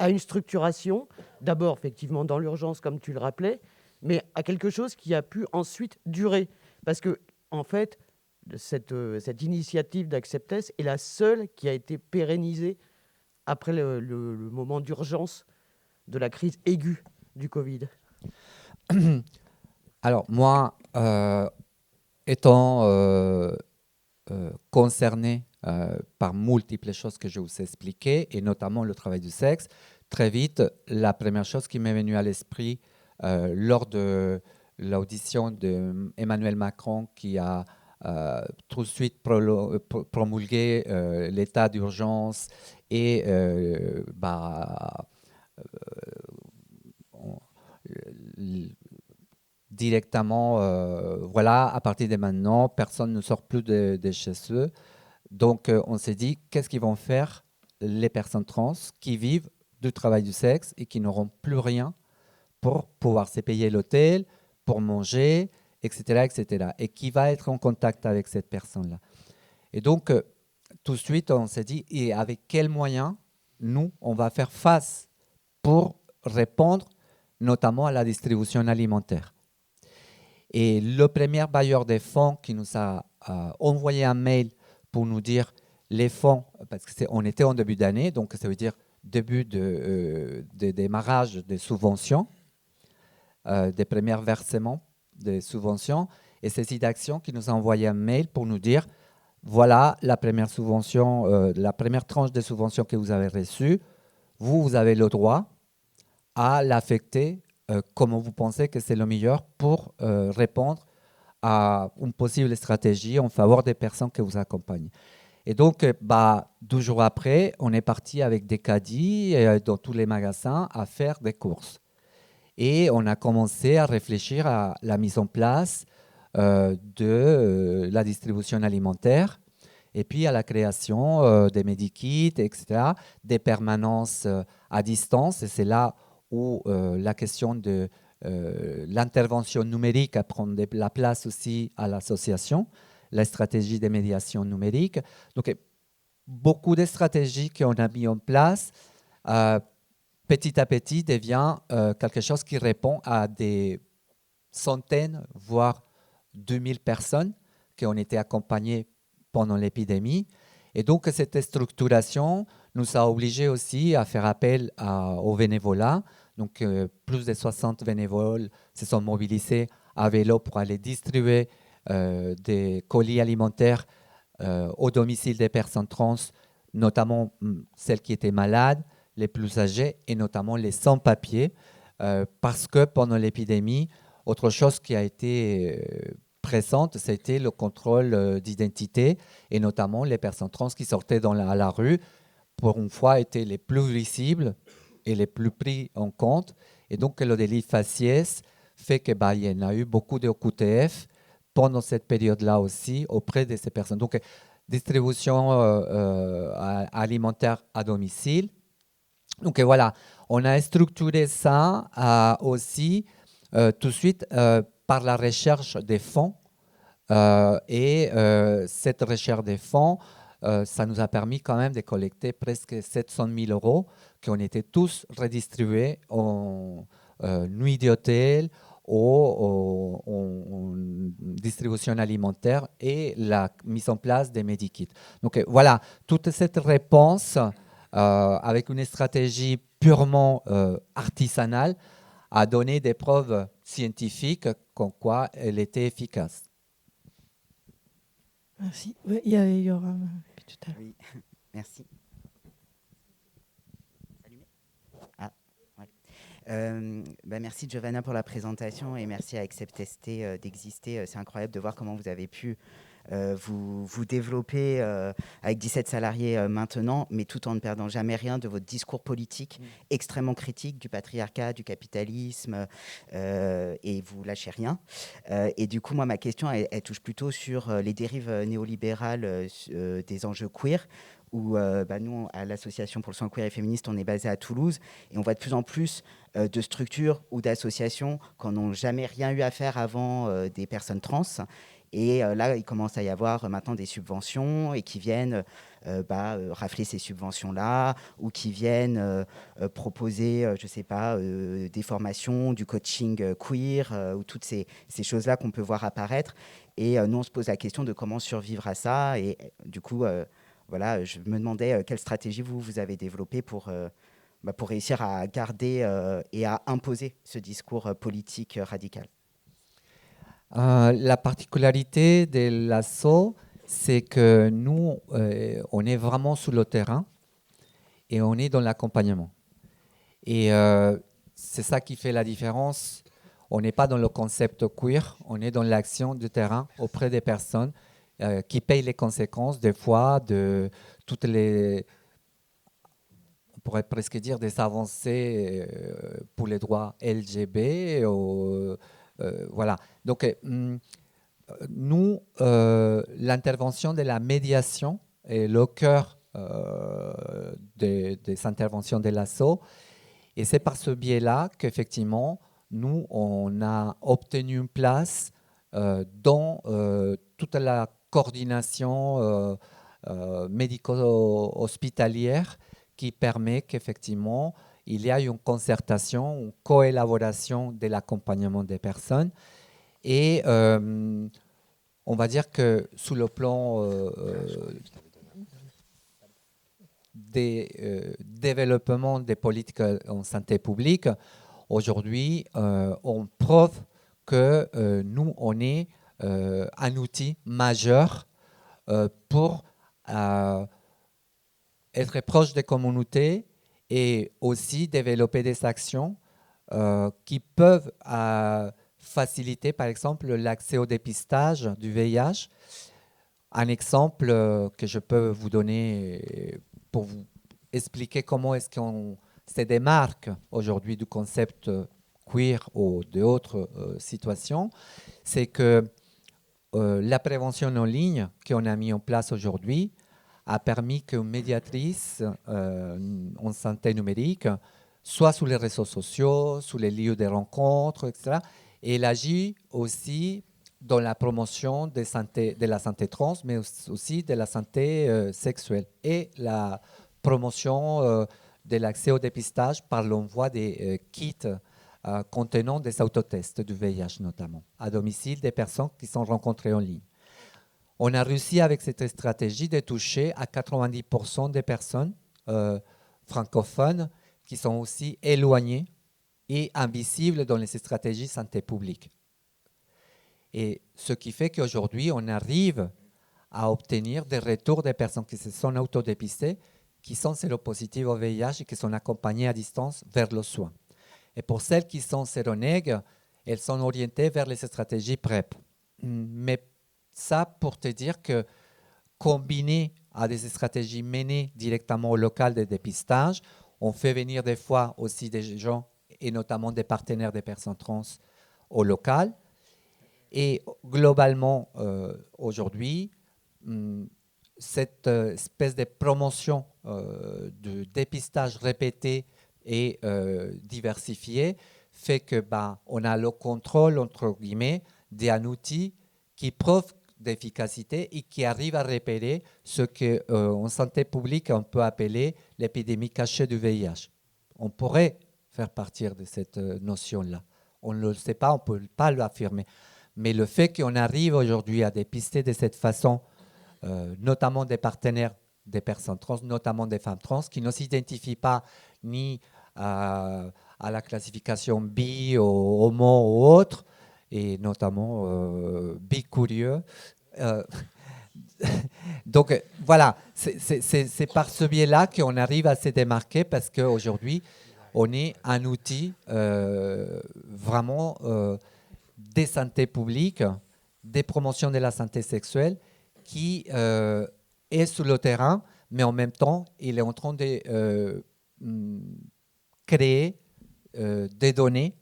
à une structuration, d'abord effectivement dans l'urgence, comme tu le rappelais, mais à quelque chose qui a pu ensuite durer. Parce que en fait, cette initiative d'Acceptess est la seule qui a été pérennisée après le moment d'urgence de la crise aiguë du Covid. Alors, moi, étant concerné par multiples choses que je vous ai expliquées, et notamment le travail du sexe, très vite, la première chose qui m'est venue à l'esprit lors de l'audition d'Emmanuel Macron qui a tout de suite promulgué l'état d'urgence et directement, voilà, à partir de maintenant, personne ne sort plus de chez eux. Donc, on s'est dit, qu'est-ce qu'ils vont faire les personnes trans qui vivent du travail du sexe et qui n'auront plus rien pour pouvoir se payer l'hôtel, pour manger, etc., etc. Et qui va être en contact avec cette personne-là. Et donc, tout de suite, on s'est dit, et avec quels moyens, nous, on va faire face pour répondre notamment à la distribution alimentaire. Et le premier bailleur des fonds qui nous a envoyé un mail pour nous dire les fonds, parce qu'on était en début d'année, donc ça veut dire début de démarrage des subventions, des premiers versements des subventions, et Cécile d'Action qui nous a envoyé un mail pour nous dire voilà la première subvention, la première tranche de subvention que vous avez reçue, vous avez le droit à l'affecter comme vous pensez que c'est le meilleur pour répondre à une possible stratégie en faveur des personnes que vous accompagnent. Et donc, 12 jours après, on est parti avec des caddies dans tous les magasins à faire des courses. Et on a commencé à réfléchir à la mise en place de la distribution alimentaire et puis à la création des medikits, etc., des permanences à distance. Et c'est là où la question de l'intervention numérique prend la place aussi à l'association, la stratégie de médiation numérique. Donc, beaucoup de stratégies qu'on a mis en place, petit à petit, devient quelque chose qui répond à des centaines, voire 2000 personnes qui ont été accompagnées pendant l'épidémie. Et donc, cette structuration nous a obligés aussi à faire appel au bénévolat. Donc, plus de 60 bénévoles se sont mobilisés à vélo pour aller distribuer des colis alimentaires au domicile des personnes trans, notamment celles qui étaient malades, les plus âgées et notamment les sans-papiers, parce que pendant l'épidémie, autre chose qui a été présente, c'était le contrôle d'identité et notamment les personnes trans qui sortaient à la rue, pour une fois, étaient les plus visibles et les plus pris en compte. Et donc, le délit faciès fait qu'il y en a eu beaucoup de OQTF pendant cette période-là aussi auprès de ces personnes. Donc, distribution alimentaire à domicile. Donc, voilà, on a structuré ça aussi tout de suite par la recherche des fonds. Cette recherche des fonds, ça nous a permis quand même de collecter presque 700 000 euros qui ont été tous redistribués en nuit d'hôtel, en distribution alimentaire et la mise en place des Medikits. Donc voilà, toute cette réponse avec une stratégie purement artisanale a donné des preuves scientifiques comme quoi elle était efficace. Merci. Oui, il y aura tout à l'heure. Oui, merci. Ah, ouais. Merci Giovanna pour la présentation et merci à Accept-ST d'exister. C'est incroyable de voir comment vous avez pu vous développer avec 17 salariés maintenant, mais tout en ne perdant jamais rien de votre discours politique extrêmement critique du patriarcat, du capitalisme, et vous lâchez rien. Et du coup, moi, ma question, elle touche plutôt sur les dérives néolibérales des enjeux queer, où nous, à l'Association pour le soin queer et féministe, on est basé à Toulouse, et on voit de plus en plus de structures ou d'associations qui n'ont jamais rien eu à faire avant des personnes trans. Et là, il commence à y avoir maintenant des subventions et qui viennent rafler ces subventions-là ou qui viennent proposer, je ne sais pas, des formations, du coaching queer ou toutes ces choses-là qu'on peut voir apparaître. Et nous, on se pose la question de comment survivre à ça. Et du coup, voilà, je me demandais quelle stratégie vous avez développée pour réussir à garder et à imposer ce discours politique radical. La particularité de l'ASSO, c'est que nous, on est vraiment sur le terrain et on est dans l'accompagnement. Et c'est ça qui fait la différence. On n'est pas dans le concept queer, on est dans l'action du terrain auprès des personnes qui payent les conséquences, des fois, de toutes les, on pourrait presque dire, des avancées pour les droits LGB. Voilà. Donc, nous, l'intervention de la médiation est le cœur des interventions de l'ASSO. Et c'est par ce biais-là qu'effectivement, nous, on a obtenu une place dans toute la coordination médico-hospitalière qui permet qu'effectivement, il y a une concertation, une coélaboration de l'accompagnement des personnes. Et on va dire que sous le plan des développements des politiques en santé publique, aujourd'hui, on prouve que nous, on est un outil majeur pour être proche des communautés et aussi développer des actions qui peuvent faciliter, par exemple, l'accès au dépistage du VIH. Un exemple que je peux vous donner pour vous expliquer comment est-ce qu'on se démarque aujourd'hui du concept queer ou d'autres situations, c'est que la prévention en ligne qu'on a mis en place aujourd'hui a permis qu'une médiatrice en santé numérique soit sur les réseaux sociaux, sur les lieux de rencontres, etc. Et elle agit aussi dans la promotion de la santé trans, mais aussi de la santé sexuelle et la promotion de l'accès au dépistage par l'envoi des kits contenant des autotests du VIH notamment, à domicile des personnes qui sont rencontrées en ligne. On a réussi avec cette stratégie de toucher à 90% des personnes francophones qui sont aussi éloignées et invisibles dans les stratégies santé publique. Et ce qui fait qu'aujourd'hui, on arrive à obtenir des retours des personnes qui se sont autodépistées, qui sont séropositives au VIH et qui sont accompagnées à distance vers le soin. Et pour celles qui sont séronègues, elles sont orientées vers les stratégies PrEP. Mais ça, pour te dire que combiné à des stratégies menées directement au local de dépistage, on fait venir des fois aussi des gens, et notamment des partenaires des personnes trans au local. Et globalement, aujourd'hui, cette espèce de promotion de dépistage répété et diversifié fait que on a le contrôle, entre guillemets, d'un outil qui prouve d'efficacité et qui arrive à repérer ce qu'en santé publique, on peut appeler l'épidémie cachée du VIH. On pourrait faire partir de cette notion-là. On ne le sait pas, on ne peut pas l'affirmer. Mais le fait qu'on arrive aujourd'hui à dépister de cette façon, notamment des partenaires des personnes trans, notamment des femmes trans, qui ne s'identifient pas ni à la classification bi, homo ou autre, et notamment bicurieux. Donc voilà, c'est par ce biais-là qu'on arrive à se démarquer, parce qu'aujourd'hui, on est un outil vraiment des santé publique, des promotions de la santé sexuelle, qui est sur le terrain, mais en même temps, il est en train de créer des données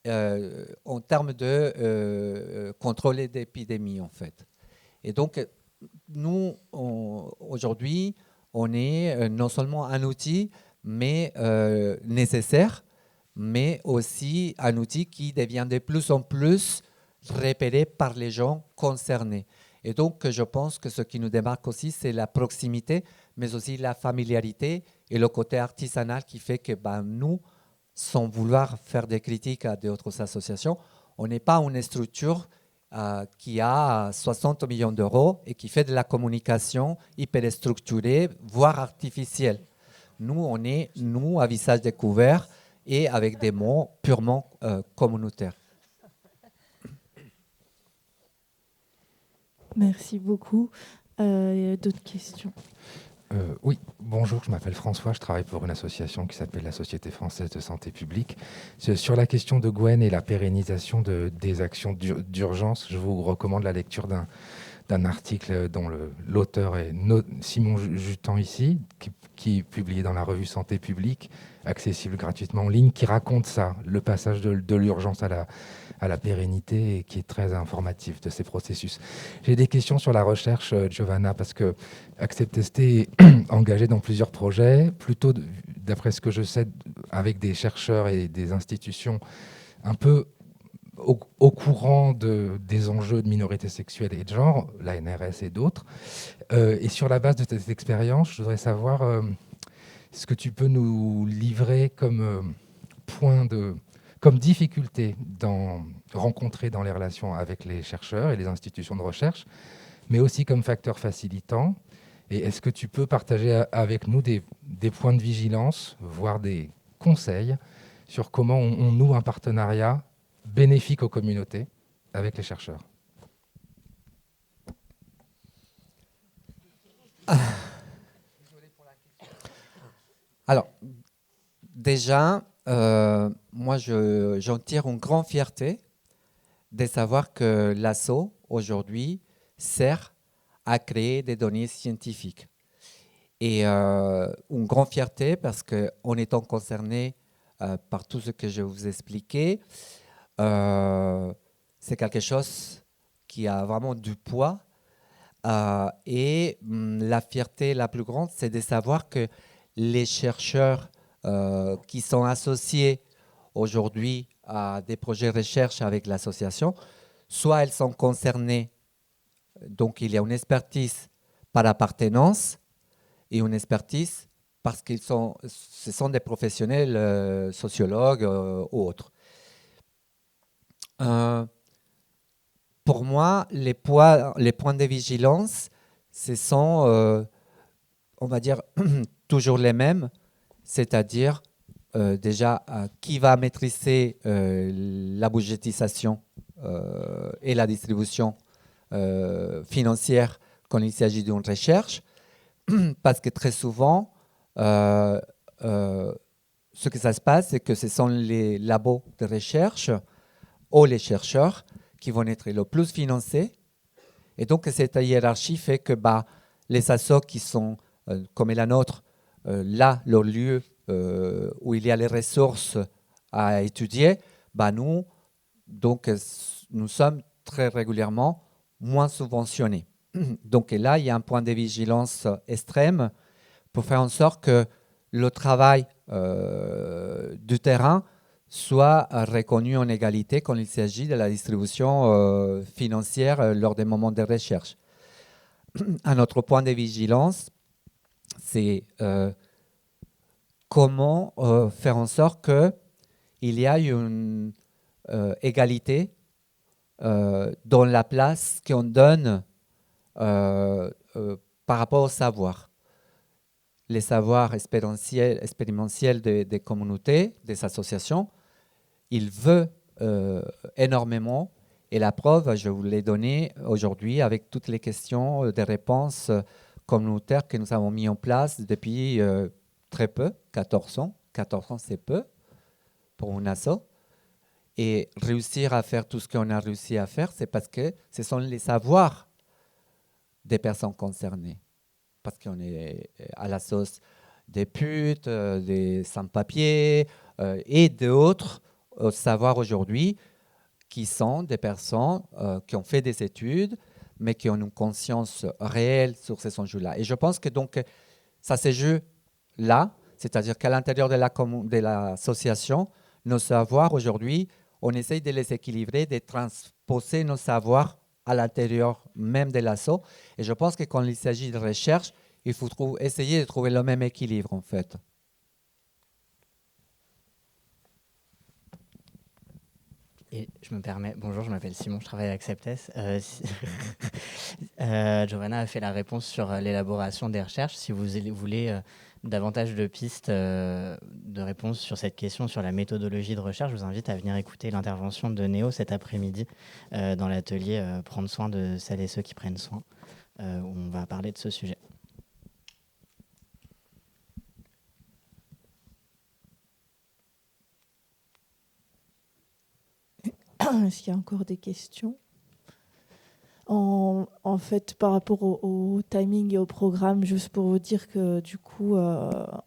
en termes de contrôle d'épidémie, en fait. Et donc, nous, aujourd'hui, on est non seulement un outil, mais nécessaire, mais aussi un outil qui devient de plus en plus repéré par les gens concernés. Et donc, je pense que ce qui nous démarque aussi, c'est la proximité, mais aussi la familiarité et le côté artisanal qui fait que nous, sans vouloir faire des critiques à d'autres associations, on n'est pas une structure qui a 60 millions d'euros et qui fait de la communication hyper structurée, voire artificielle. Nous, on est, à visage découvert et avec des mots purement communautaires. Merci beaucoup. Il y a d'autres questions? Oui, bonjour, je m'appelle François, je travaille pour une association qui s'appelle la Société française de santé publique. Sur la question de Gwen et la pérennisation des actions d'urgence, je vous recommande la lecture d'un article dont l'auteur est Simon Jutan ici, qui est publié dans la revue Santé publique, accessible gratuitement en ligne, qui raconte ça, le passage de l'urgence à la pérennité, et qui est très informatif de ces processus. J'ai des questions sur la recherche, Giovanna, parce que AcceptST est engagé dans plusieurs projets, plutôt, d'après ce que je sais, avec des chercheurs et des institutions un peu au courant des enjeux de minorité sexuelle et de genre, la NRS et d'autres. Et sur la base de cette expérience, je voudrais savoir ce que tu peux nous livrer comme comme difficulté rencontrée dans les relations avec les chercheurs et les institutions de recherche, mais aussi comme facteur facilitant. Et est-ce que tu peux partager avec nous des points de vigilance, voire des conseils sur comment on noue un partenariat bénéfique aux communautés avec les chercheurs? Alors, déjà, moi, j'en tire une grande fierté de savoir que l'ASSO, aujourd'hui, sert à créer des données scientifiques. Et une grande fierté parce qu'en étant concerné par tout ce que je vous ai expliqué, c'est quelque chose qui a vraiment du poids. Et la fierté la plus grande, c'est de savoir que les chercheurs qui sont associés aujourd'hui à des projets de recherche avec l'association soit elles sont concernées, donc il y a une expertise par appartenance et une expertise parce ce sont des professionnels sociologues ou autres. Pour moi, les points de vigilance, ce sont, on va dire, toujours les mêmes, c'est-à-dire déjà qui va maîtriser la budgétisation et la distribution financière quand il s'agit d'une recherche, parce que très souvent, ce que ça se passe, c'est que ce sont les labos de recherche ou les chercheurs qui vont être le plus financés. Et donc, cette hiérarchie fait que les assos qui sont, comme la nôtre, là, leur lieu où il y a les ressources à étudier, nous sommes très régulièrement moins subventionnés. Donc là, il y a un point de vigilance extrême pour faire en sorte que le travail du terrain soit reconnu en égalité quand il s'agit de la distribution financière lors des moments de recherche. Un autre point de vigilance, c'est comment faire en sorte qu'il y ait une égalité dans la place qu'on donne par rapport au savoir. Les savoirs expérimentiels des communautés, des associations, il veut énormément. Et la preuve, je vous l'ai donnée aujourd'hui avec toutes les questions des réponses communautaires que nous avons mis en place depuis très peu, 14 ans. 14 ans, c'est peu pour un asso. Et réussir à faire tout ce qu'on a réussi à faire, c'est parce que ce sont les savoirs des personnes concernées. Parce qu'on est à la sauce des putes, des sans-papiers et d'autres savoirs aujourd'hui qui sont des personnes qui ont fait des études, mais qui ont une conscience réelle sur ces enjeux-là. Et je pense que donc, ça se joue là, c'est-à-dire qu'à l'intérieur de l'association, nos savoirs aujourd'hui, on essaye de les équilibrer, de transposer nos savoirs à l'intérieur même de l'asso. Et je pense que quand il s'agit de recherche, il faut essayer de trouver le même équilibre, en fait. Et je me permets, bonjour, je m'appelle Simon, je travaille à Acceptes. Giovanna a fait la réponse sur l'élaboration des recherches. Si vous voulez davantage de pistes de réponses sur cette question, sur la méthodologie de recherche, je vous invite à venir écouter l'intervention de Néo cet après-midi dans l'atelier Prendre soin de celles et ceux qui prennent soin, où on va parler de ce sujet. Est-ce qu'il y a encore des questions ? En fait, par rapport au timing et au programme, juste pour vous dire que du coup,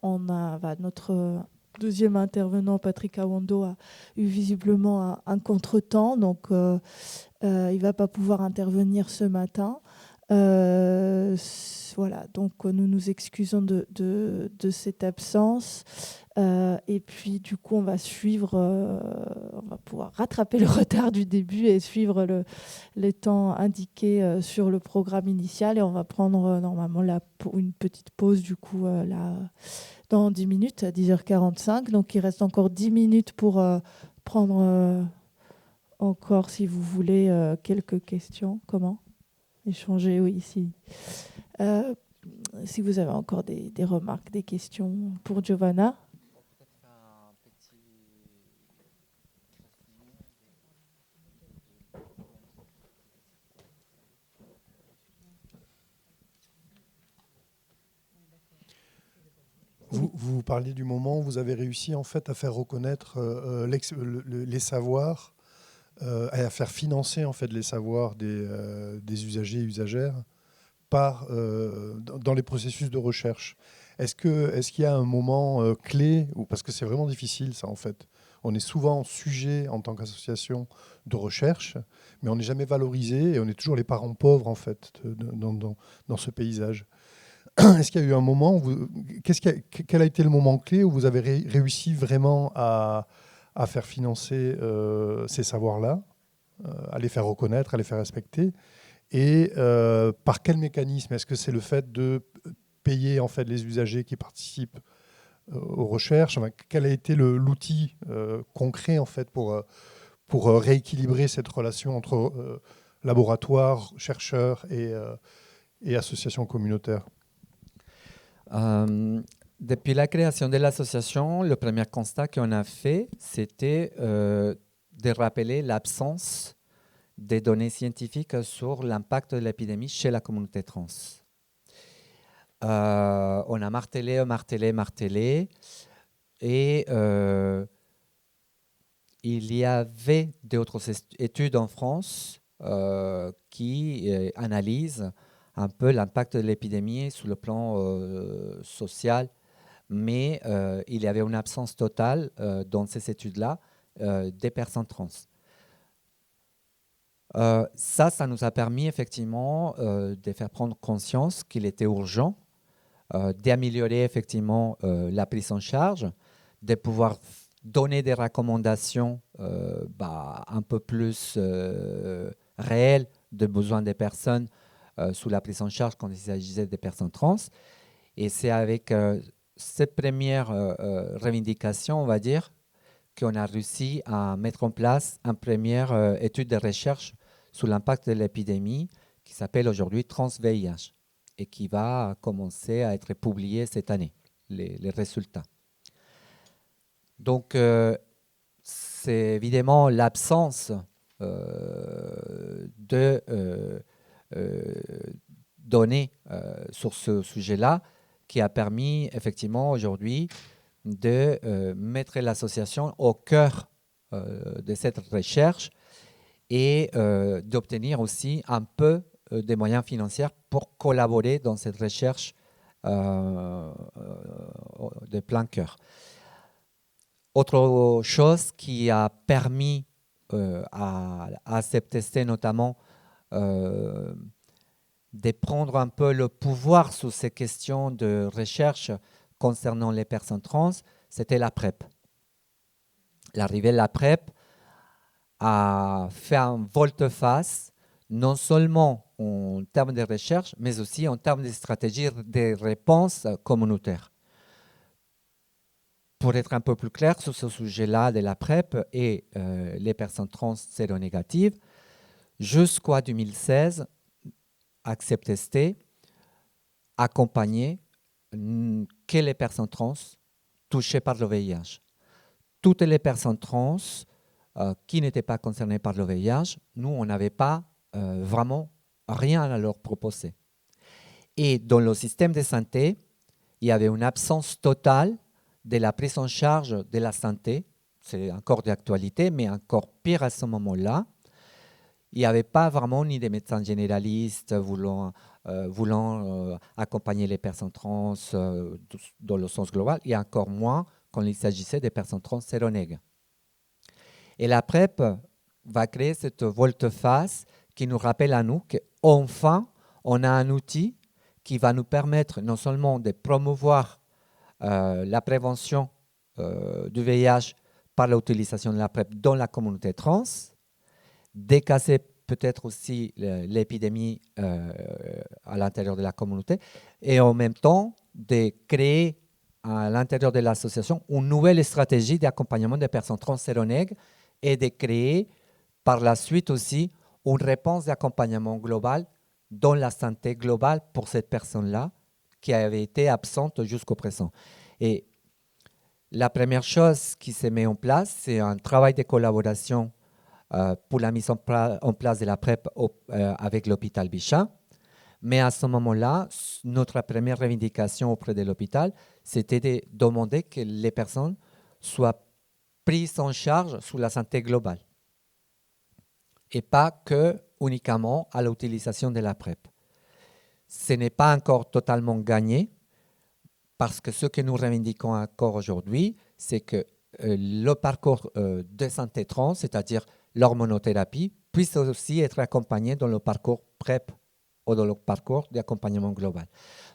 notre deuxième intervenant, Patrick Awando, a eu visiblement un contretemps, donc il ne va pas pouvoir intervenir ce matin. Voilà, donc nous nous excusons de cette absence. Et puis du coup on va pouvoir rattraper le retard du début et suivre les temps indiqués sur le programme initial, et on va prendre normalement une petite pause du coup dans 10 minutes à 10h45, donc il reste encore 10 minutes pour prendre encore, si vous voulez, quelques questions. Comment échanger? Oui, si vous avez encore des remarques, des questions pour Giovanna. Vous parliez du moment où vous avez réussi en fait à faire reconnaître les savoirs, à faire financer en fait les savoirs des usagers et usagères dans les processus de recherche. Est-ce qu'il y a un moment clé, parce que c'est vraiment difficile ça en fait. On est souvent sujet en tant qu'association de recherche, mais on n'est jamais valorisé et on est toujours les parents pauvres en fait dans ce paysage. Est-ce qu'il y a eu un moment quel a été le moment clé où vous avez réussi vraiment à faire financer ces savoirs-là? à les faire reconnaître, à les faire respecter. Et par quel mécanisme? Est-ce que c'est le fait de payer en fait, les usagers qui participent aux recherches? Enfin, quel a été l'outil concret en fait, pour rééquilibrer cette relation entre laboratoires, chercheurs et associations communautaires? Depuis la création de l'association, le premier constat qu'on a fait, c'était de rappeler l'absence des données scientifiques sur l'impact de l'épidémie chez la communauté trans. On a martelé, et il y avait d'autres études en France qui analysent un peu l'impact de l'épidémie sur le plan social, mais il y avait une absence totale dans ces études-là des personnes trans. Ça nous a permis effectivement de faire prendre conscience qu'il était urgent d'améliorer effectivement la prise en charge, de pouvoir donner des recommandations un peu plus réelles de besoins des personnes sous la prise en charge quand il s'agissait des personnes trans. Et c'est avec cette première revendication, on va dire, qu'on a réussi à mettre en place une première étude de recherche sur l'impact de l'épidémie qui s'appelle aujourd'hui Trans-VIH et qui va commencer à être publiée cette année, les résultats. Donc, c'est évidemment l'absence de données sur ce sujet-là qui a permis effectivement aujourd'hui de mettre l'association au cœur de cette recherche et d'obtenir aussi un peu des moyens financiers pour collaborer dans cette recherche de plein cœur. Autre chose qui a permis à CEPTST notamment de prendre un peu le pouvoir sur ces questions de recherche concernant les personnes trans, c'était la PrEP. L'arrivée de la PrEP a fait un volte-face, non seulement en termes de recherche, mais aussi en termes de stratégie de réponse communautaire. Pour être un peu plus clair sur ce sujet-là de la PrEP et les personnes trans séronégatives, jusqu'en 2016, CEPTST accompagnait que les personnes trans touchées par le VIH. Toutes les personnes trans qui n'étaient pas concernées par le VIH, nous, on n'avait pas vraiment rien à leur proposer. Et dans le système de santé, il y avait une absence totale de la prise en charge de la santé. C'est encore d'actualité, mais encore pire à ce moment-là. Il n'y avait pas vraiment ni des médecins généralistes voulant accompagner les personnes trans dans le sens global, et encore moins quand il s'agissait des personnes trans séronègues. Et la PrEP va créer cette volte-face qui nous rappelle à nous qu'enfin, on a un outil qui va nous permettre non seulement de promouvoir la prévention du VIH par l'utilisation de la PrEP dans la communauté trans, décasser peut-être aussi l'épidémie à l'intérieur de la communauté et en même temps de créer à l'intérieur de l'association une nouvelle stratégie d'accompagnement des personnes trans séronègues et de créer par la suite aussi une réponse d'accompagnement global dans la santé globale pour cette personne-là qui avait été absente jusqu'au présent. Et la première chose qui se met en place, c'est un travail de collaboration pour la mise en place de la PrEP avec l'hôpital Bichat. Mais à ce moment-là, notre première revendication auprès de l'hôpital, c'était de demander que les personnes soient prises en charge sur la santé globale et pas que uniquement à l'utilisation de la PrEP. Ce n'est pas encore totalement gagné parce que ce que nous revendiquons encore aujourd'hui, c'est que le parcours de santé trans, c'est-à-dire l'hormonothérapie, puisse aussi être accompagné dans le parcours PrEP ou dans le parcours d'accompagnement global.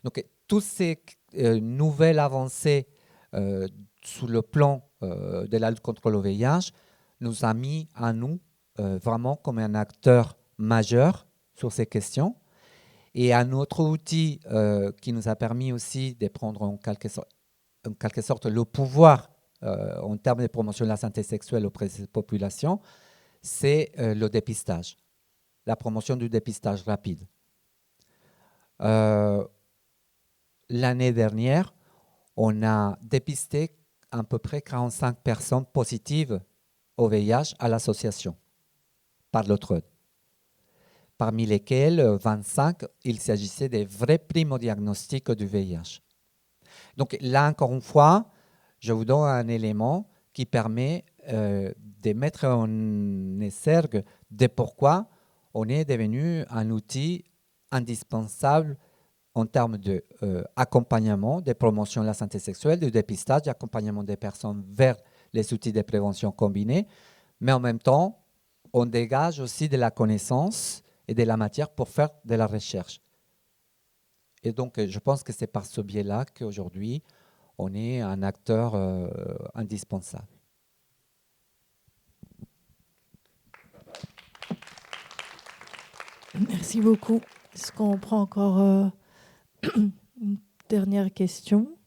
Donc, toutes ces nouvelles avancées sur le plan de la lutte contre le VIH nous a mis à nous vraiment comme un acteur majeur sur ces questions. Et un autre outil qui nous a permis aussi de prendre en quelque sorte le pouvoir en termes de promotion de la santé sexuelle auprès de cette population, c'est le dépistage, la promotion du dépistage rapide. L'année dernière, on a dépisté à peu près 45 personnes positives au VIH à l'association par l'autre. Parmi lesquelles 25, il s'agissait des vrais primo-diagnostics du VIH. Donc là, encore une fois, je vous donne un élément qui permet de mettre en exergue de pourquoi on est devenu un outil indispensable en termes d'accompagnement, de promotion de la santé sexuelle, de dépistage, d'accompagnement des personnes vers les outils de prévention combinés, mais en même temps, on dégage aussi de la connaissance et de la matière pour faire de la recherche. Et donc, je pense que c'est par ce biais-là qu'aujourd'hui, on est un acteur indispensable. Merci beaucoup. Est-ce qu'on prend encore une dernière question?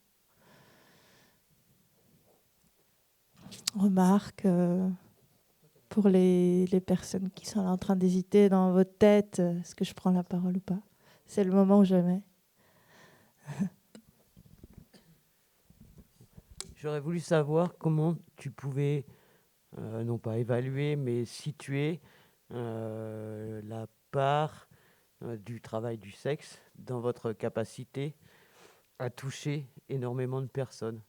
Remarque pour les personnes qui sont là en train d'hésiter dans votre tête, est-ce que je prends la parole ou pas? C'est le moment ou jamais. J'aurais voulu savoir comment tu pouvais, non pas évaluer, mais situer la part du travail du sexe dans votre capacité à toucher énormément de personnes.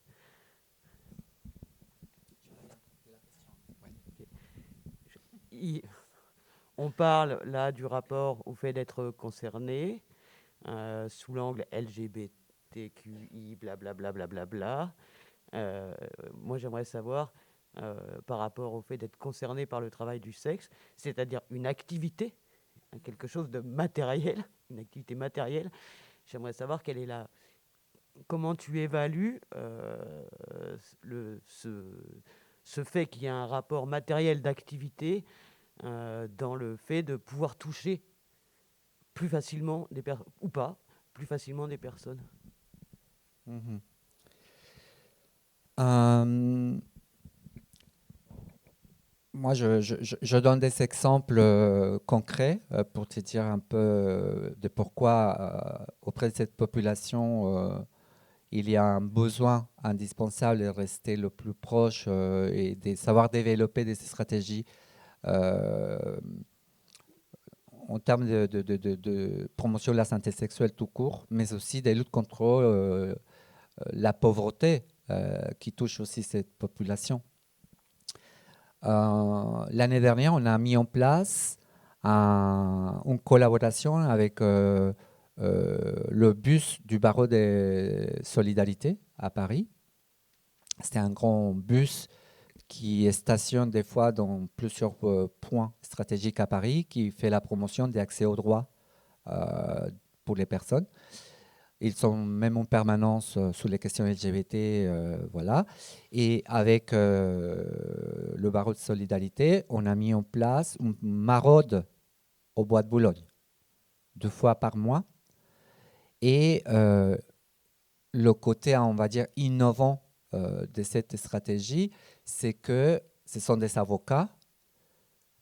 On parle là du rapport au fait d'être concerné sous l'angle LGBTQI, blablabla. Moi, j'aimerais savoir, par rapport au fait d'être concerné par le travail du sexe, c'est-à-dire une activité, quelque chose de matériel, une activité matérielle, j'aimerais savoir quelle est comment tu évalues ce fait qu'il y a un rapport matériel d'activité dans le fait de pouvoir toucher plus facilement des personnes, ou pas, plus facilement des personnes. Moi, je donne des exemples concrets pour te dire un peu de pourquoi auprès de cette population, il y a un besoin indispensable de rester le plus proche et de savoir développer des stratégies en termes de promotion de la santé sexuelle tout court, mais aussi des luttes contre la pauvreté qui touche aussi cette population. L'année dernière, on a mis en place une collaboration avec le bus du barreau de Solidarité à Paris. C'était un grand bus qui stationne des fois dans plusieurs points stratégiques à Paris, qui fait la promotion des accès aux droits pour les personnes. Ils sont même en permanence sur les questions LGBT, voilà. Et avec le barreau de Solidarité, on a mis en place une maraude au Bois de Boulogne, 2 fois par mois. Et le côté, on va dire, innovant de cette stratégie, c'est que ce sont des avocats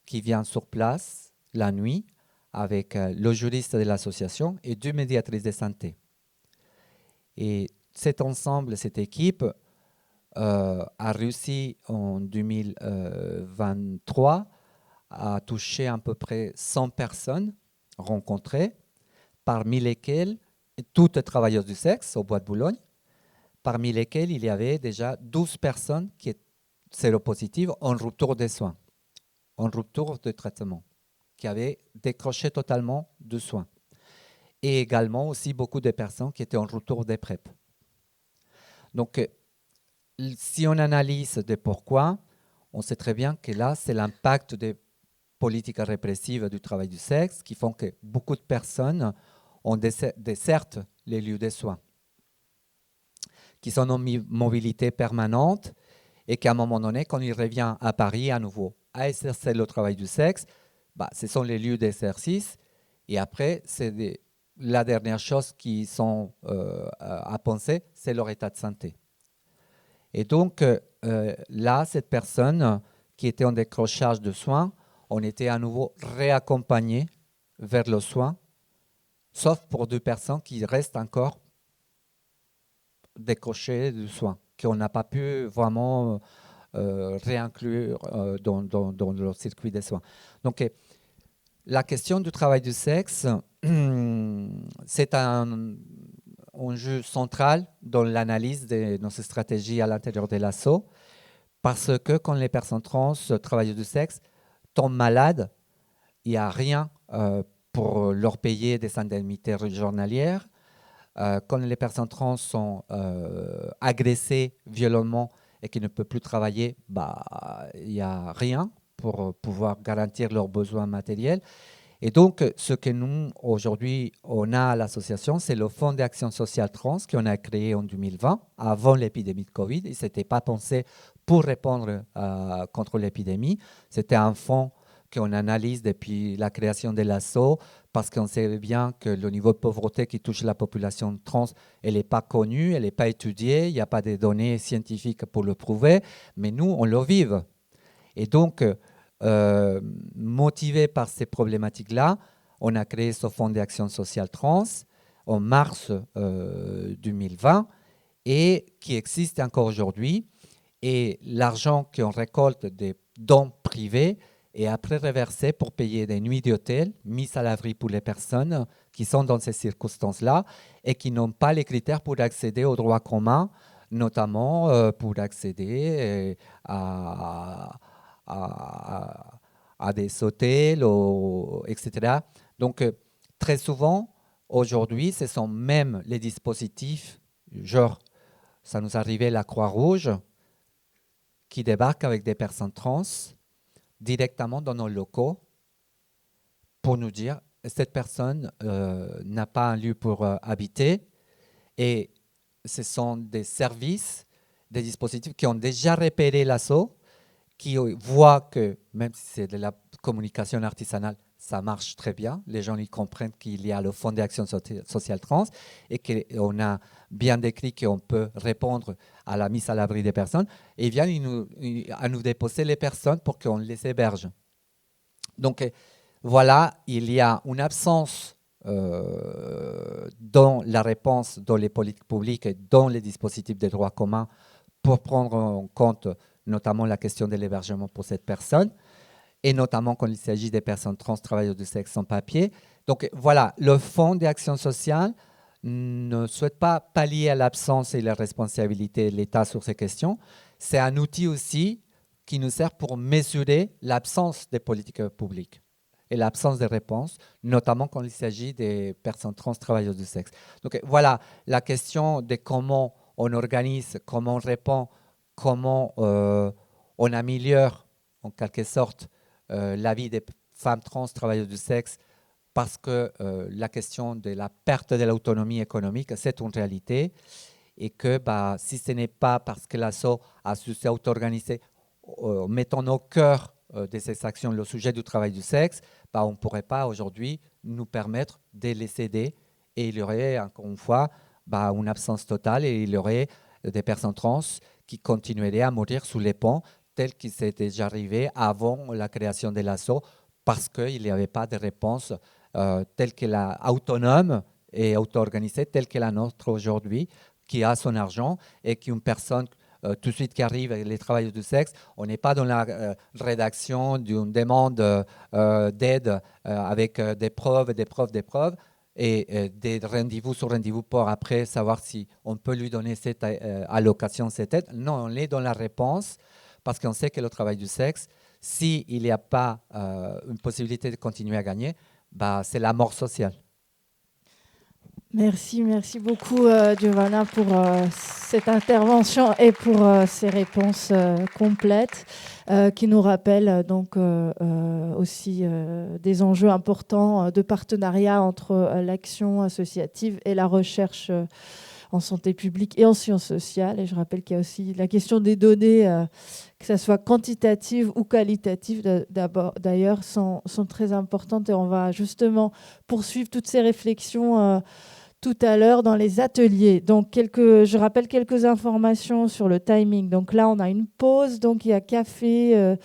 qui viennent sur place la nuit avec le juriste de l'association et 2 médiatrices de santé. Et cet ensemble, cette équipe a réussi en 2023 à toucher à peu près 100 personnes rencontrées, parmi lesquelles toutes travailleuses du sexe au Bois de Boulogne, parmi lesquelles il y avait déjà 12 personnes qui étaient séropositives en rupture des soins, en rupture de traitement, qui avaient décroché totalement de soins. Et également aussi beaucoup de personnes qui étaient en retour des PrEP. Donc, si on analyse de pourquoi, on sait très bien que là, c'est l'impact des politiques répressives du travail du sexe qui font que beaucoup de personnes ont déserté les lieux de soins, qui sont en mobilité permanente et qu'à un moment donné, quand ils reviennent à Paris à nouveau, à exercer le travail du sexe, ce sont les lieux d'exercice. Et après, la dernière chose qui sont à penser, c'est leur état de santé. Et donc, là, cette personne qui était en décrochage de soins, on était à nouveau réaccompagné vers le soin, sauf pour 2 personnes qui restent encore décrochées du soin, qu'on n'a pas pu vraiment réinclure dans le circuit des soins. Donc, la question du travail du sexe, c'est un enjeu central dans l'analyse de nos stratégies à l'intérieur de l'ASSO, parce que quand les personnes trans, travailleuses du sexe, tombent malades, il n'y a rien pour leur payer des indemnités journalières. Quand les personnes trans sont agressées violemment et qui ne peuvent plus travailler, il n'y a rien pour pouvoir garantir leurs besoins matériels. Et donc, ce que nous, aujourd'hui, on a à l'association, c'est le Fonds d'action sociale trans qu'on a créé en 2020, avant l'épidémie de Covid. Il ne s'était pas pensé pour répondre contre l'épidémie. C'était un fonds qu'on analyse depuis la création de l'ASSO, parce qu'on sait bien que le niveau de pauvreté qui touche la population trans, elle n'est pas connue, elle n'est pas étudiée, il n'y a pas de données scientifiques pour le prouver, mais nous, on le vive. Et donc, motivé par ces problématiques-là, on a créé ce fonds d'action sociale trans en mars 2020 et qui existe encore aujourd'hui. Et l'argent qu'on récolte des dons privés est après reversé pour payer des nuits d'hôtel mises à l'abri pour les personnes qui sont dans ces circonstances-là et qui n'ont pas les critères pour accéder aux droits communs, notamment pour accéder à des hôtels, etc. Donc, très souvent, aujourd'hui, ce sont même les dispositifs, genre, ça nous arrivait la Croix-Rouge, qui débarquent avec des personnes trans directement dans nos locaux pour nous dire cette personne n'a pas un lieu pour habiter. Et ce sont des services, des dispositifs qui ont déjà repéré l'ASSO, qui voient que, même si c'est de la communication artisanale, ça marche très bien. Les gens y comprennent qu'il y a le Fonds d'action sociale trans et qu'on a bien décrit qu'on peut répondre à la mise à l'abri des personnes. Et ils viennent à nous déposer les personnes pour qu'on les héberge. Donc voilà, il y a une absence dans la réponse dans les politiques publiques et dans les dispositifs de droit commun pour prendre en compte notamment la question de l'hébergement pour cette personne, et notamment quand il s'agit des personnes trans travailleuses du sexe sans papier. Donc voilà, le Fonds d'action sociale ne souhaite pas pallier à l'absence et la responsabilité de l'État sur ces questions. C'est un outil aussi qui nous sert pour mesurer l'absence des politiques publiques et l'absence de réponses, notamment quand il s'agit des personnes trans travailleuses du sexe. Donc voilà, la question de comment on organise, comment on répond, comment on améliore en quelque sorte la vie des femmes trans travailleuses du sexe, parce que la question de la perte de l'autonomie économique, c'est une réalité, et que si ce n'est pas parce que l'ASSO a su s'auto-organiser, mettons au cœur de ces actions le sujet du travail du sexe, on ne pourrait pas aujourd'hui nous permettre de les aider, et il y aurait encore une fois une absence totale, et il y aurait des personnes trans qui continueraient à mourir sous les ponts, tel qu'il s'était déjà arrivé avant la création de l'ASSO, parce qu'il n'y avait pas de réponse telle que autonome et auto-organisée, telle que la nôtre aujourd'hui, qui a son argent et qu'une personne tout de suite qui arrive avec les travailleurs du sexe, on n'est pas dans la rédaction d'une demande d'aide avec des preuves, et des rendez-vous sur rendez-vous pour après savoir si on peut lui donner cette allocation, cette aide. Non, on est dans la réponse, parce qu'on sait que le travail du sexe, s'il n'y a pas une possibilité de continuer à gagner, c'est la mort sociale. Merci beaucoup Giovanna pour cette intervention et pour ces réponses complètes qui nous rappellent donc aussi des enjeux importants de partenariat entre l'action associative et la recherche en santé publique et en sciences sociales. Et je rappelle qu'il y a aussi la question des données, que ce soit quantitatives ou qualitatives, d'ailleurs, sont très importantes. Et on va justement poursuivre toutes ces réflexions tout à l'heure dans les ateliers. Donc, je rappelle quelques informations sur le timing. Donc là, on a une pause. Donc, il y a café,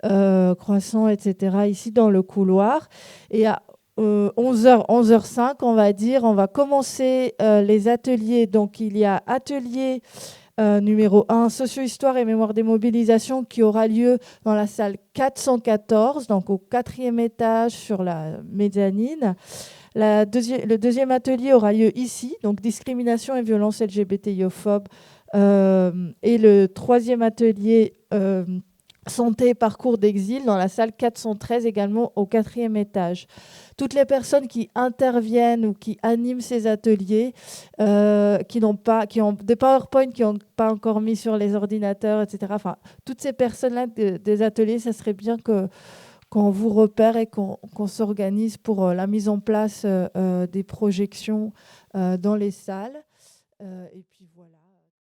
croissant, etc. ici dans le couloir. Et à 11h, 11h05, on va dire, on va commencer les ateliers. Donc, il y a atelier numéro 1, socio-histoire et mémoire des mobilisations, qui aura lieu dans la salle 414, donc au 4e étage sur la mezzanine. Le deuxième atelier aura lieu ici, donc discrimination et violence LGBTI-ophobe. Et le troisième atelier, santé et parcours d'exil, dans la salle 413, également au 4e étage. Toutes les personnes qui interviennent ou qui animent ces ateliers, qui ont des PowerPoint qui n'ont pas encore mis sur les ordinateurs, etc. Enfin, toutes ces personnes-là des ateliers, ça serait bien qu'on vous repère et qu'on s'organise pour la mise en place des projections dans les salles. Et puis voilà.